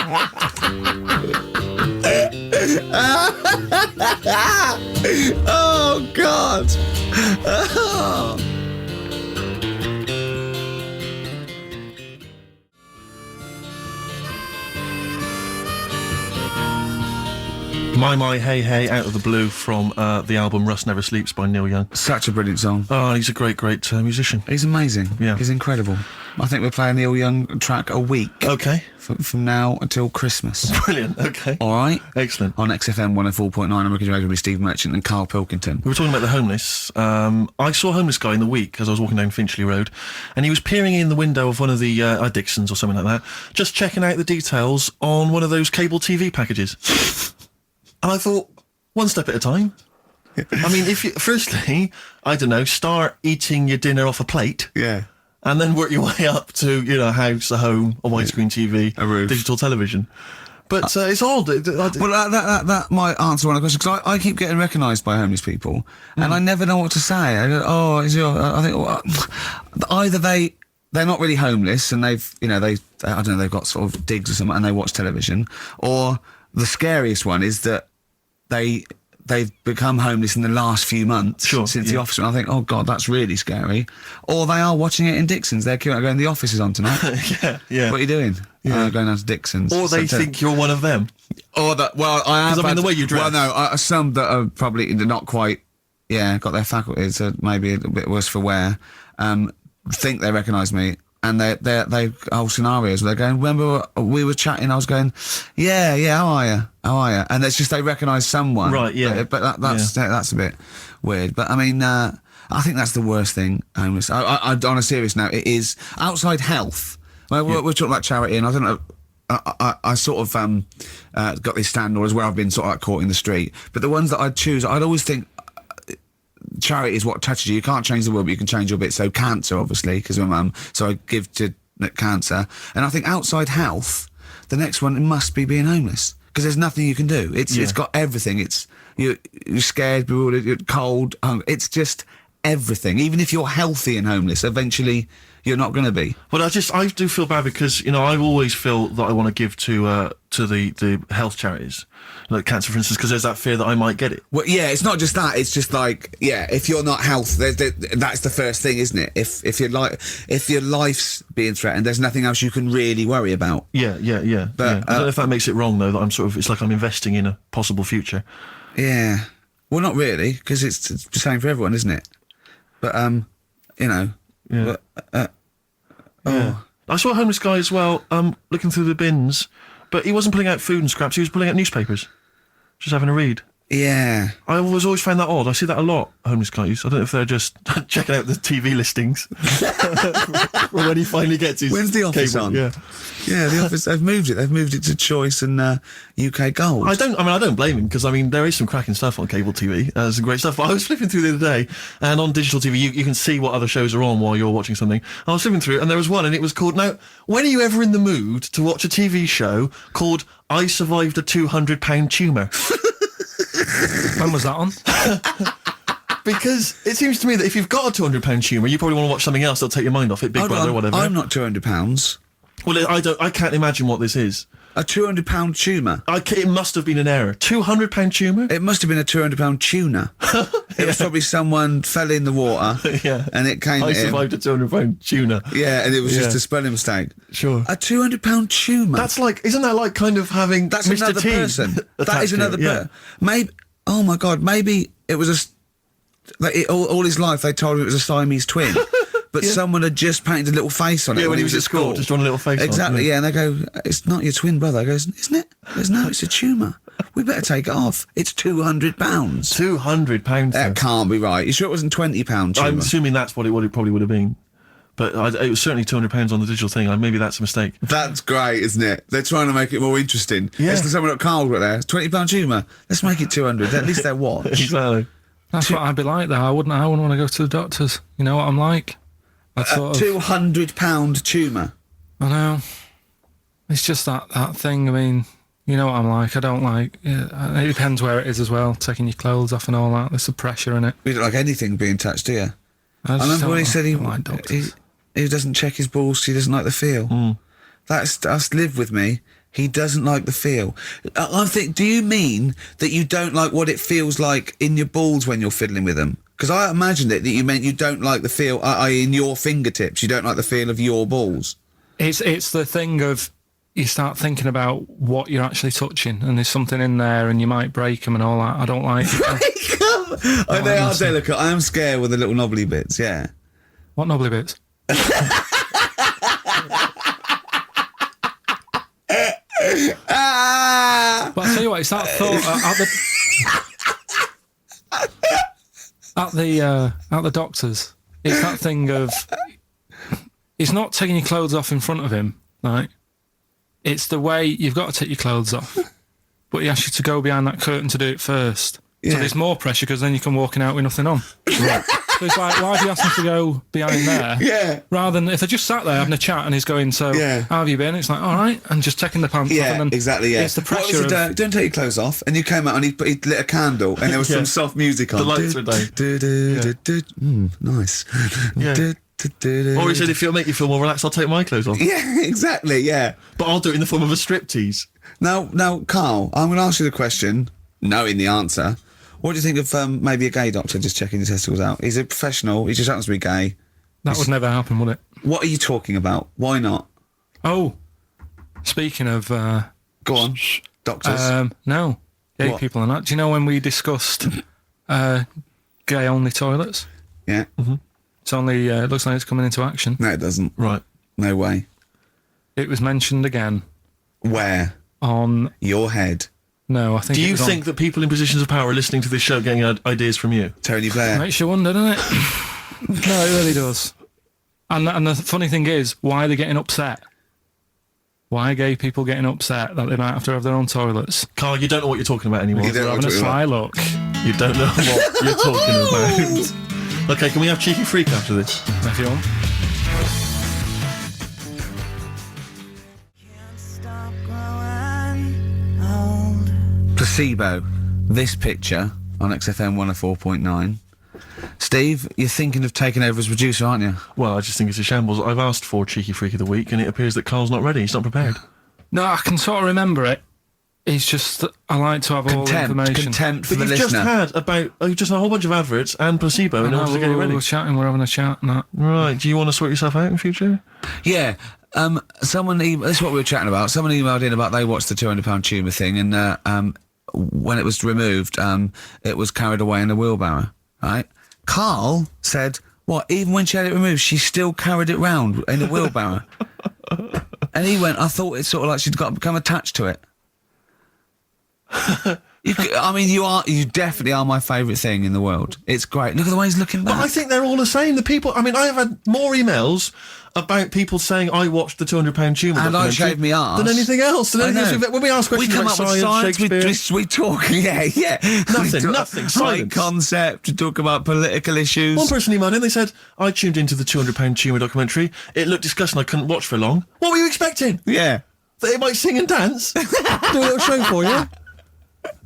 Oh, God. Oh. My, hey, hey, out of the blue from the album Rust Never Sleeps by Neil Young. Such a brilliant song. Oh, he's a great musician. He's amazing. Yeah. He's incredible. I think we're playing Neil Young track a week Okay. from now until Christmas. Brilliant. Okay. All right? Excellent. On XFM 104.9, I'm looking at with Steve Merchant and Karl Pilkington. We were talking about the homeless. I saw a homeless guy in the week as I was walking down Finchley Road, and he was peering in the window of one of the Dixons or something like that, just checking out the details on one of those cable TV packages. And I thought, one step at a time. I mean, firstly, I don't know, start eating your dinner off a plate. Yeah. And then work your way up to, you know, a house, a home, a widescreen TV, A roof. digital television. But it's odd. Well, that might answer one of the questions, because I keep getting recognised by homeless people, and I never know what to say. I go, oh, I think, well, either they're not really homeless, and they've, you know, I don't know, they've got sort of digs or something, and they watch television, or the scariest one is that they've become homeless in the last few months since the office. And I think, oh God, that's really scary. Or they are watching it in Dixon's. They're going, the office is on tonight. yeah. What are you doing? Yeah. Going down to Dixon's. Or they think you're one of them. Or that, well, I have. 'Cause I mean, the way you dress. Well, no, some that are probably not quite, got their faculties, maybe a bit worse for wear, think they recognise me. And they whole scenarios where they're going, remember we were chatting, I was going, yeah, how are you? And it's just they recognise someone. Right, yeah. But that's a bit weird. But I mean, I think that's the worst thing, homeless. I on a serious note, it is outside health. Well, we're talking about charity, and I don't know, I sort of got these standards where I've been sort of like caught in the street. But the ones that I'd choose, I'd always think, charity is what touches you. You can't change the world, but you can change your bit. So cancer, obviously, because my mum, so I give to cancer. And I think outside health, the next one must be being homeless because there's nothing you can do. It's got everything. You're scared, bewildered, you're cold, hungry. It's just everything. Even if you're healthy and homeless, eventually you're not going to be. Well, I do feel bad because, I always feel that I want to give to the health charities, like cancer, for instance, because there's that fear that I might get it. Well, yeah, it's not just that. It's just like, if you're not healthy, that's the first thing, isn't it? If your life's being threatened, there's nothing else you can really worry about. Yeah. But I don't know if that makes it wrong though. That it's like I'm investing in a possible future. Yeah. Well, not really, because it's the same for everyone, isn't it? But Yeah. But, Yeah. I saw a homeless guy as well, looking through the bins, but he wasn't pulling out food and scraps, he was pulling out newspapers. Just having a read. yeah. I always found that odd. I see that a lot, homeless guys. I don't know if they're just checking out the TV listings when he finally gets his When's The Office cable. on? Yeah. Yeah, The Office. They've moved it. They've moved it to Choice and UK Gold. I don't blame him because there is some cracking stuff on cable TV. Some great stuff. But I was flipping through the other day, and on digital TV, you can see what other shows are on while you're watching something. I was flipping through, and there was one, and it was called. Now, when are you ever in the mood to watch a TV show called "I Survived a 200-pound Tumour"? When was that on? Because it seems to me that if you've got a 200-pound tumour, you probably want to watch something else that'll take your mind off it. Big Hold Brother, on, whatever. I'm not £200. Well, I can't imagine what this is. A £200 tumour. It must have been an error. £200 tumour? It must have been a £200 tuna. It was probably someone fell in the water. Yeah. And it came I at him. survived a £200 tuna. Yeah, and it was just Yeah. a spelling mistake. Sure. A £200 tumour. That's like, isn't that like kind of having That's Mr. another T person. That attached is to another it? Yeah. person. Maybe. Oh my God. Maybe it was all his life they told him it was a Siamese twin. But someone had just painted a little face on it Yeah, when he was at school. just drawn a little face on it, Exactly, yeah. yeah. And they go, it's not your twin brother. He goes, isn't it? He goes, no, it's a tumour. We better take it off. It's £200. £200. That can't be right. You sure it wasn't £20 tumour? I'm assuming that's what it probably would have been. But it was certainly £200 on the digital thing. Maybe that's a mistake. That's great, isn't it? They're trying to make it more interesting. Yeah. It's someone at Carl got there. £20 tumour. Let's make it 200. At least they'll watch. Exactly. That's what I'd be like, though. I wouldn't want to go to the doctors. You know what I'm like? I'd sort of, £200 tumour. I know. It's just that thing. I mean, you know what I'm like. I don't like. It depends where it is as well. Taking your clothes off and all that. There's some pressure in it. You don't like anything being touched, do you? I I remember when he said like doctors. he doesn't check his balls, he doesn't like the feel. That's live with me. He doesn't like the feel. I think, do you mean that you don't like what it feels like in your balls when you're fiddling with them? Because I imagined it that you meant you don't like the feel in your fingertips. You don't like the feel of your balls. It's the thing of you start thinking about what you're actually touching, and there's something in there, and you might break them and all that. I don't like. They are delicate. I am scared with the little knobbly bits. Yeah. What knobbly bits? But I tell you what, it's that thought at the doctors. It's that thing of he's not taking your clothes off in front of him, right? It's the way you've got to take your clothes off, but he asks you to go behind that curtain to do it first. Yeah. So there's more pressure because then you come walking out with nothing on. Right. So it's like, why have you asked me to go behind there? Yeah. Rather than if I just sat there having a chat and he's going, so Yeah. how have you been? It's like, all right, and just taking the pants off. Yeah, And then exactly, yeah. It's the What was pressure he of... don't take your clothes off. And you came out and he lit a candle and there was Yeah. some soft music on. The lights were down. Nice. Yeah. Or he said, if it'll make you feel more relaxed, I'll take my clothes off. Yeah, exactly, yeah. But I'll do it in the form of a striptease. Now, Carl, I'm going to ask you the question, knowing the answer. What do you think of maybe a gay doctor just checking your testicles out? He's a professional, he just happens to be gay. That would never happen, would it? What are you talking about? Why not? Oh, speaking of... Go on, doctors. no, gay What? people and that. Do you know when we discussed gay-only toilets? Yeah. It's only... it looks like it's coming into action. No, it doesn't. Right. No way. It was mentioned again Where? on... Your head. No, I think Do it you was think that people in positions of power are listening to this show getting ideas from you? Tony Blair. Makes you wonder, doesn't it? No, it really does. And the funny thing is, why are they getting upset? Why are gay people getting upset that they might have to have their own toilets? Carl, you don't know what you're talking about anymore. You don't They're know having a what sly you're look. You don't know what you're talking about. Okay, can we have Cheeky Freak after this? If you want. Can't stop Placebo. This picture on XFM 104.9. Steve, you're thinking of taking over as producer, aren't you? Well, I just think it's a shambles. I've asked for Cheeky Freak of the Week, and it appears that Carl's not ready. He's not prepared. No, I can sort of remember it. It's just that I like to have all the information. Contempt for But the you've listener. you've just had a whole bunch of adverts and Placebo in order to get it ready. We're chatting, we're having a chat and that. Right, do you want to sort yourself out in future? Yeah. Someone this is what we were chatting about. Someone emailed in about they watched the £200 tumour thing, and when it was removed, it was carried away in a wheelbarrow. Right? Karl said, "What? Even when she had it removed, she still carried it round in a wheelbarrow." And he went, "I thought it's sort of like she'd got become attached to it." You definitely are my favourite thing in the world. It's great. Look at the way he's looking back. But I think they're all the same. The people, I mean, I have had more emails about people saying I watched the £200 tumour and I documentary shaved me arse than anything else. When we ask questions we come about up with science, Shakespeare, we talk, yeah. Nothing, High silence. concept, we talk about political issues. One person emailed in, they said, I tuned into the £200 tumour documentary. It looked disgusting, I couldn't watch for long. What were you expecting? Yeah. That it might sing and dance? Do a little show for you?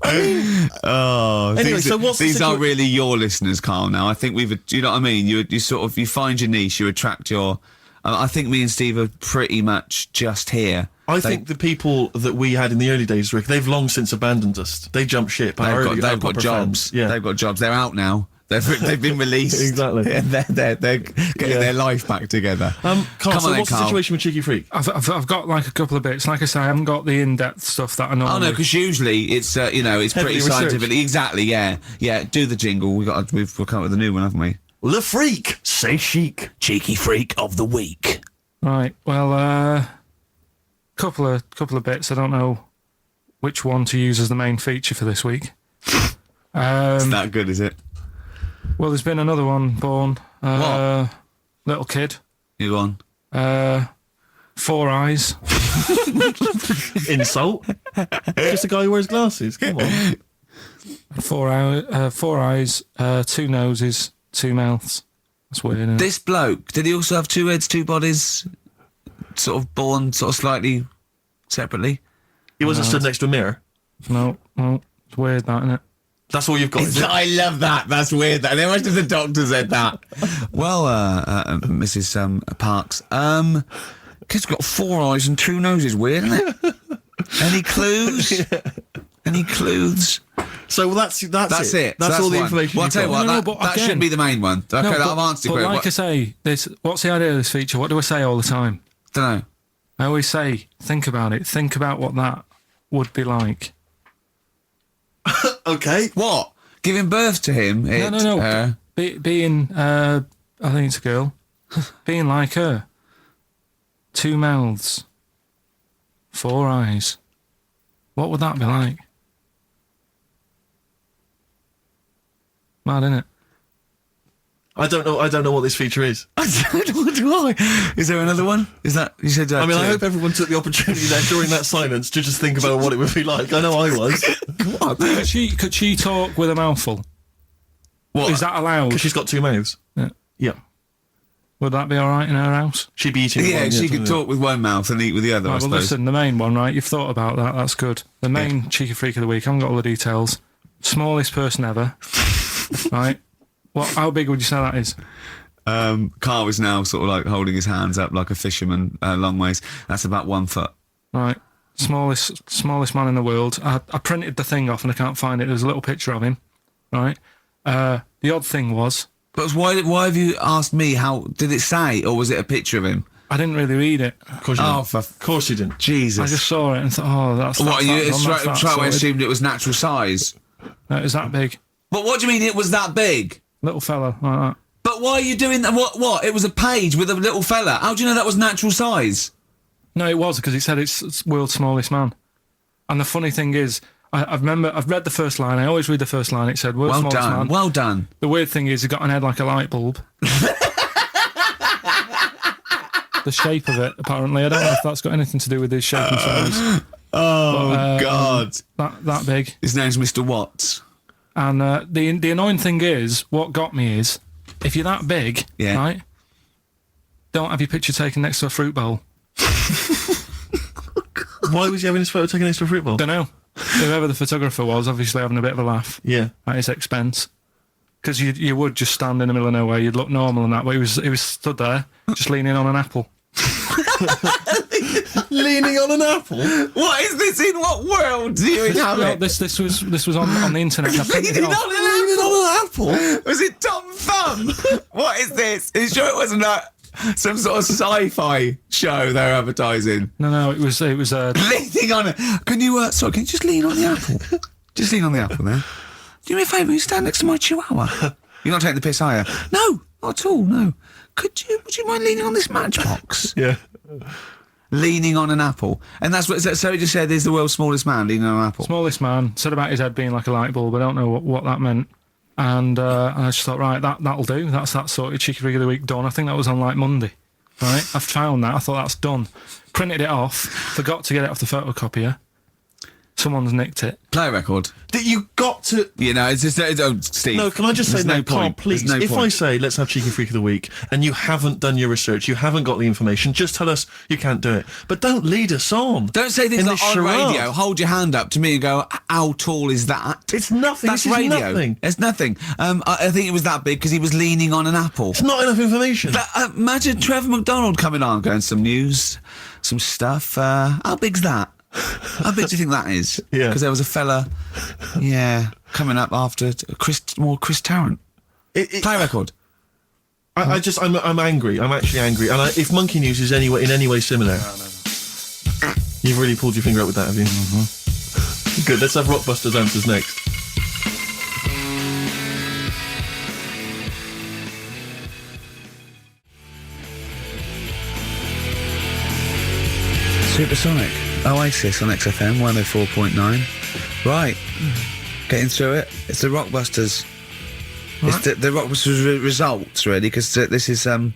Anyway, so what's these are really your listeners, Karl. Now I think you know what I mean. You sort of you find your niche, you attract your. I think me and Steve are pretty much just here. I think the people that we had in the early days, Rick, they've long since abandoned us. They jumped ship. They've got jobs. Yeah, they've got jobs. They're out now. They've been released. Exactly. And they're getting their life back together. Carl, Come so on then, what's the Karl. situation with Cheeky Freak? I've got like a couple of bits. Like I say, I haven't got the in-depth stuff that I know. Oh no, because usually it's it's Heavily pretty researched. scientific. Exactly. Yeah. Do the jingle. We've come up with a new one, haven't we? The Freak, say chic. Cheeky Freak of the Week. Right. Well, couple of bits. I don't know which one to use as the main feature for this week. It's that good, is it? Well, there's been another one born. What? Little kid. You go on. 4 eyes. Insult. Just a guy who wears glasses. Come on. 4 eyes, 2 noses, 2 mouths. That's weird, isn't it? This bloke, did he also have 2 heads, 2 bodies, sort of born sort of slightly separately? He wasn't stood next to a mirror. No, it's weird, that, isn't it? That's all you've got. Is it? I love that. That's weird. That. Imagine if the doctor said that. Well, Mrs. Parks, kid's got 4 eyes and 2 noses. Weird, isn't it? Any clues? Any clues? So that's it. That's all the one. information. Well, I'll tell you what, No, that, but that again- should be the main one. Okay, No, I've answered but your like I say, what's the idea of this feature? What do I say all the time? Don't know. I always say, think about it. Think about what that would be like. Okay. What? Giving birth to him? No. Being, I think it's a girl. Being like her. 2 mouths. 4 eyes. What would that be like? Mad, innit? I don't know what this feature is. I don't know why. Is there another one? Is that you said? I mean, I two? hope everyone took the opportunity there during that silence to just think about what it would be like. I know I was. Could she talk with a mouthful? What? Is that allowed? Because she's got 2 mouths. Yeah. Yeah. Would that be all right in her house? She'd be eating. Yeah, one, she something could talk with one mouth and eat with the other. I Right, well, suppose. listen, the main one, right? You've thought about that. That's good. The main Cheeky Freak of the Week. I haven't got all the details. Smallest person ever. Right? How big would you say that is? Carl is now sort of like holding his hands up like a fisherman, long ways. That's about 1 foot. Right. Smallest man in the world. I printed the thing off and I can't find it. There's a little picture of him. Right. The odd thing was, But why have you asked me? How did it say, or was it a picture of him? I didn't really read it. Of course you Oh, didn't. for Of course you didn't. Jesus! I just saw it and thought, oh, that's what that you? one, It's that's that try away sorted. assumed it was natural size. No, it was that big. But what do you mean it was that big? Little fella like that. But why are you doing that? What? It was a page with a little fella. How do you know that was natural size? No, it was because it said it's world's smallest man. And the funny thing is, I've read the first line. I always read the first line. It said world's Well smallest done. man. Well done. The weird thing is, he got an head like a light bulb. The shape of it, apparently. I don't know if that's got anything to do with his shape and size. Oh God! That big. His name's Mr. Watts. And the annoying thing is, what got me is, if you're that big, Yeah. right, don't have your picture taken next to a fruit bowl. Why was he having his photo taken next to a fruit bowl? Don't know. whoever the photographer was, obviously having a bit of a laugh Yeah. at his expense. Because you would just stand in the middle of nowhere, you'd look normal and that, but he was stood there, just leaning on an apple. Leaning on an apple? What is this? In what world do you inhabit? This was on the internet. I printed it Leaning off. on an apple? Was it Tom Thumb? What is this? Are you sure it wasn't some sort of sci-fi show they're advertising? No, it was Leaning on it. Can you can you just lean on the apple? Just lean on the apple there. Do me a favour, you stand next to my chihuahua. You're not taking the piss, are you? No, not at all, no. Would you mind leaning on this matchbox? Yeah. Leaning on an apple. And that's what, so he just said there's the world's smallest man leaning on an apple. smallest man, said about his head being like a light bulb. I don't know what that meant. And I just thought, right, that'll do. That's that sorted. Cheeky Frig of the Week done. I think that was on like Monday. Right? I've found that. I thought that's done. Printed it off. Forgot to get it off the photocopier. Someone's nicked it. Play a record. That you got to... You know, it's just... Steve. No, can I just say, there's no Carl, point. please, There's no if I point. say, let's have Cheeky Freak of the Week, and you haven't done your research, you haven't got the information, just tell us you can't do it. But don't lead us on. Don't say things in like this on charade. radio. Hold your hand up to me and go, how tall is that? It's nothing. That's This is radio. nothing. It's nothing. I think it was that big because he was leaning on an apple. It's not enough information. Imagine Trevor McDonald coming on, going some news, some stuff. How big's that? How big do you think that is? Yeah. Because there was a fella, coming up after Chris Tarrant. Play a record. I'm angry. I'm actually angry. And if Monkey News is in any way similar, you've really pulled your finger out with that, have you? Mm-hmm. Good. Let's have Rockbusters answers next. Supersonic. Oasis on XFM 104.9. Right. Getting through it. It's the Rockbusters. Right. It's the Rockbusters results, really, because this is a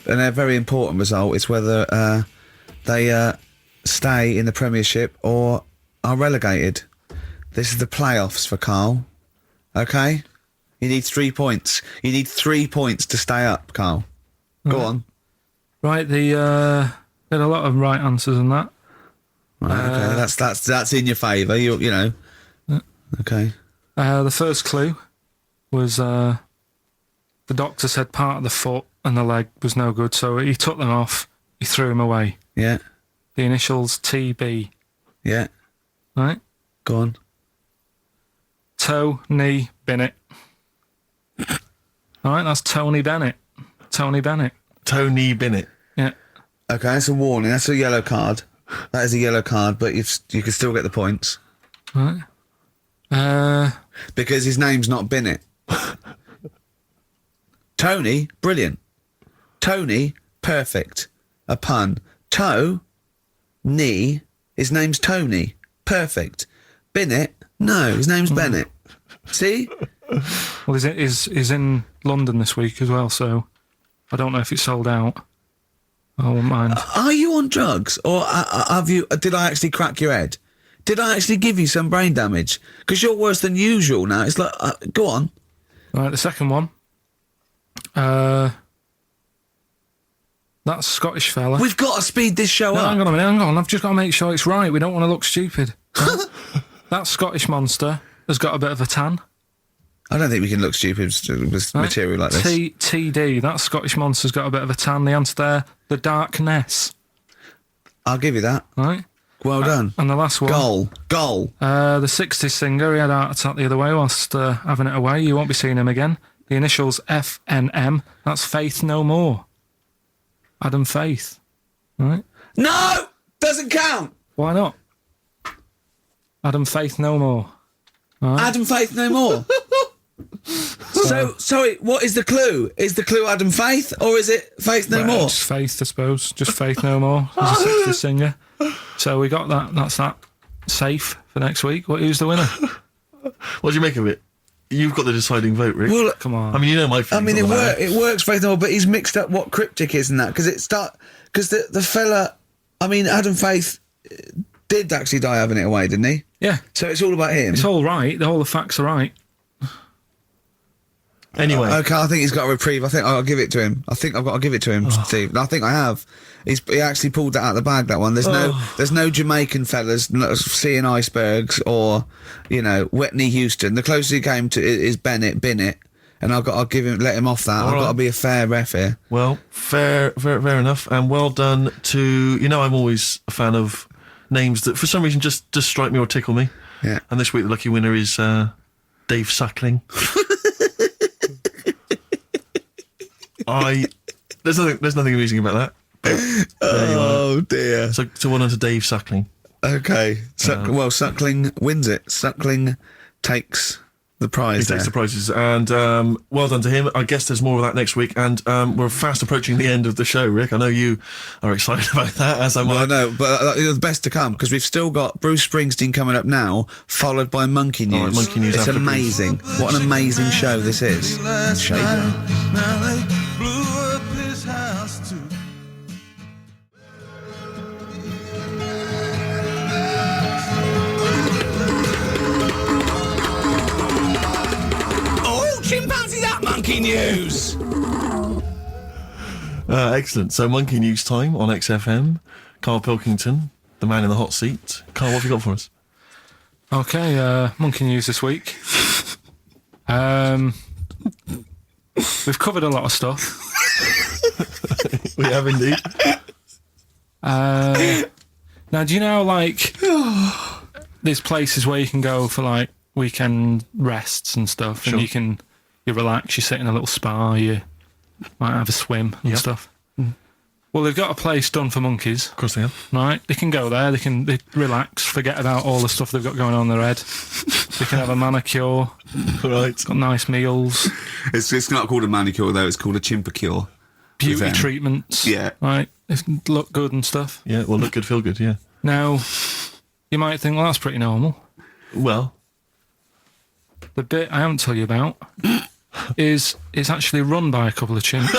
very important result. It's whether they stay in the Premiership or are relegated. This is the playoffs for Carl. Okay? You need 3 points. You need 3 points to stay up, Carl. Go on. Right, there are a lot of right answers in that. Right, okay, that's in your favour. You know. Okay. The first clue was the doctor said part of the foot and the leg was no good, so he took them off. He threw them away. Yeah. The initials TB. Yeah. Right. Go on. Tony Bennett. All right, that's Tony Bennett. Tony Bennett. Tony Bennett. Yeah. Okay, that's a warning. That's a yellow card. That is a yellow card, but you can still get the points Right. because his name's not Bennett. Tony, brilliant. Tony, perfect. A pun. Knee. His name's Tony. Perfect. Bennett. No, his name's Bennett. See? Well, he's in London this week as well, so I don't know if it's sold out. I won't mind. Are you on drugs, or have you? Did I actually crack your head? Did I actually give you some brain damage? Because you're worse than usual now. It's like, go on. Right, the second one. That Scottish fella. We've got to speed this show No, up. hang on a minute, hang on. I've just got to make sure it's right. We don't want to look stupid. Right? That Scottish monster has got a bit of a tan. I don't think we can look stupid with material like this. TD, that Scottish monster's got a bit of a tan. The answer there, the darkness. I'll give you that. Right? Well done. And the last one. Goal. The 60s singer, he had a heart attack the other way whilst having it away. You won't be seeing him again. The initials FNM. That's Faith No More. Adam Faith. Right? No! Doesn't count! Why not? Adam Faith No More. Right? Adam Faith no more. So, sorry, what is the clue? Is the clue Adam Faith, or is it Faith no more? Just Faith, I suppose. Just Faith No More. He's a 60s singer. So we got that. That's that. Safe for next week. Who's the winner? What do you make of it? You've got the deciding vote, Rick. Well, Come on. I mean, you know my I feelings mean, on that. it works Faith no more, but he's mixed up what cryptic is and that, because the fella, I mean, Adam Faith did actually die having it away, didn't he? Yeah. So it's all about him. It's all right. All the facts are right. Anyway. Okay, I think he's got a reprieve. I think I'll give it to him. I think I've got to give it to him, Steve. I think I have. He actually pulled that out of the bag, that one. There's no Jamaican fellas seeing icebergs or, Whitney Houston. The closest he came to is Bennett, and I'll let him off that. I've got to be a fair ref here. Well, fair enough, and well done to, I'm always a fan of names that for some reason just strike me or tickle me. Yeah. And this week the lucky winner is Dave Suckling. There's nothing amusing about that. Oh dear. So well done to Dave Suckling. Okay. Suckling wins it. Suckling takes the prize. He takes the prizes, and well done to him. I guess there's more of that next week, and we're fast approaching the end of the show, Rick. I know you are excited about that, as am I. I know, but the best to come, because we've still got Bruce Springsteen coming up now, followed by Monkey News. Right, Monkey News. It's amazing. What an amazing show this is. Shaker. Now they blew up his house too. Oh, chimpanzee, that Monkey News! Excellent. So Monkey News time on XFM. Karl Pilkington, the man in the hot seat. Karl, what have you got for us? Okay, Monkey News this week. We've covered a lot of stuff. We have indeed. Now, do you know, there's places where you can go for, weekend rests and stuff, Sure. and you relax, you sit in a little spa, you might have a swim and Yep. stuff. Well, they've got a place done for monkeys, Of course they have. right? They can go there, they relax, forget about all the stuff they've got going on in their head. They can have a manicure, Right. got nice meals, It's not called a manicure, though. It's called a chimpacure. beauty them. treatments, Yeah. right? They look good and stuff. Yeah, well, look good, feel good, yeah. Now, you might think, well, that's pretty normal. Well, The bit I haven't told you about is it's actually run by a couple of chimps.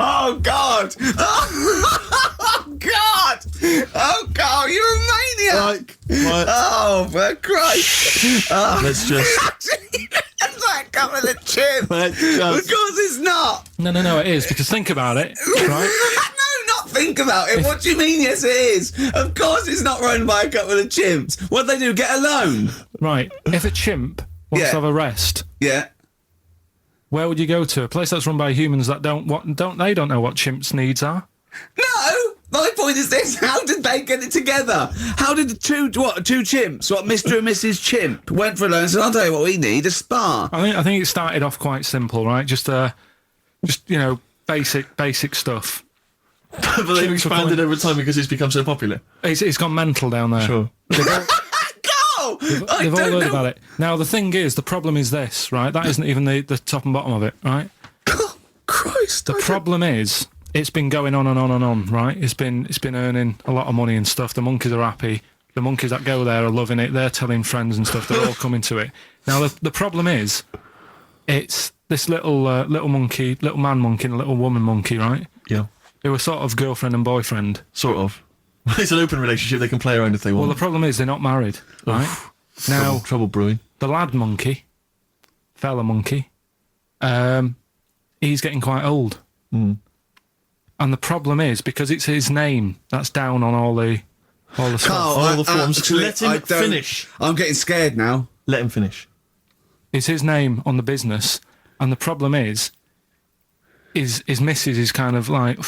Oh, God! Oh, God! Oh, God, you're a maniac! right. Oh, for Christ! Let's just... It's like couple of chimps! Let's Of just... course it's not! No, it is, because think about it, right? No, not think about it. What do you mean, yes, it is? Of course it's not run by a couple of chimps. What do they do, get a loan? Right, if a chimp wants Yeah. to have a rest, Yeah. where would you go to? A place that's run by humans that don't know what chimps' needs are? No! My point is this, how did they get it together? How did the two chimps, Mr. and Mrs. Chimp, went for a loan and said, I'll tell you what we need, a spa. I think it started off quite simple, right? Just basic stuff. But they've expanded over time because it's become so popular. It's gone mental down there. Sure. Go! I They've all don't heard know. about it. Now, the thing is, the problem is this, right? That isn't even the top and bottom of it, right? Oh, Christ. The problem is, it's been going on and on and on, right? It's been earning a lot of money and stuff. The monkeys are happy. The monkeys that go there are loving it. They're telling friends and stuff. They're all coming to it. Now, the problem is, it's this little monkey, little man monkey and a little woman monkey, right? Yeah. Who are sort of girlfriend and boyfriend. Sort of. It's an open relationship. They can play around if they Well, the want. problem is they're not married, right? Now, Trouble brewing. the lad monkey, fella monkey, he's getting quite old. Mm. And the problem is, because it's his name that's down on all the stuff. Carl, All the forms. actually, Let him I don't- finish. I'm getting scared now. Let him finish. It's his name on the business. And the problem is his missus is kind of like,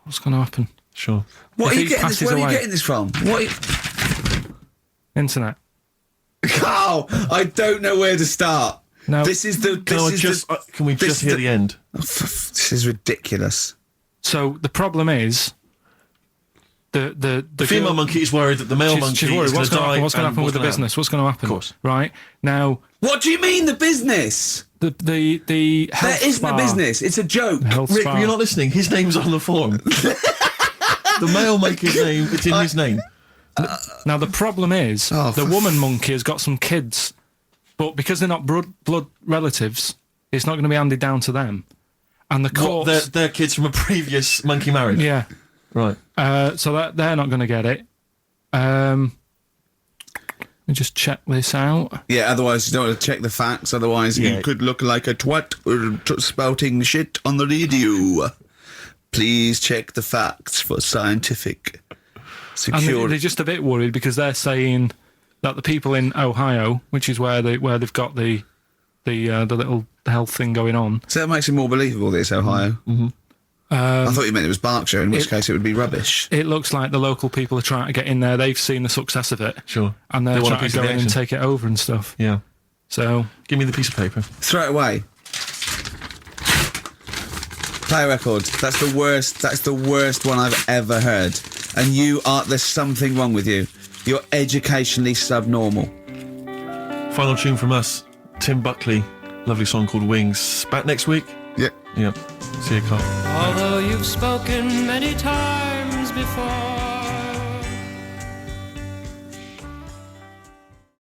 what's going to happen? Sure. What If are he you getting this? passes Where are you away- getting this from? Internet. Carl, I don't know where to start. No. This is the. Can we this just is hear the end? This is ridiculous. So the problem is the Female girl- monkey is worried that the male monkey she's worried. is going What's to going to die. happen? What's going to and happen with the gonna business? What's going to happen? Of course. Right now, What do you mean the business? the health There isn't spa, a business. It's a joke. health Rick, spa. you're not listening. His name's on the form. The male monkey's name, it's in his name. Now the problem is Oh, the for woman monkey has got some kids, but because they're not blood relatives, it's not going to be handed down to them. And the What, courts, they're kids from a previous monkey marriage. yeah, Right. so they're not going to get it. Let me just check this out. Yeah, otherwise you don't want to check the facts. Otherwise Yeah. you could look like a twat spouting shit on the radio. Please check the facts for scientific And security. they're just a bit worried because they're saying that the people in Ohio, which is where they've got the little health thing going on. So that makes it more believable that it's Ohio. Mm-hmm. I thought you meant it was Berkshire, in which case it would be rubbish. It looks like the local people are trying to get in there. They've seen the success of it. Sure. And they're They want a trying piece to of go the in and action. take it over and stuff. Yeah. So, Give me the piece of paper. Throw it away. Play a record. That's the worst. That's the worst one I've ever heard. And there's something wrong with you. You're educationally subnormal. Final tune from us. Tim Buckley. Lovely song called Wings. Back next week? Yeah. Yeah. See you, Carl. Although you've spoken many times before,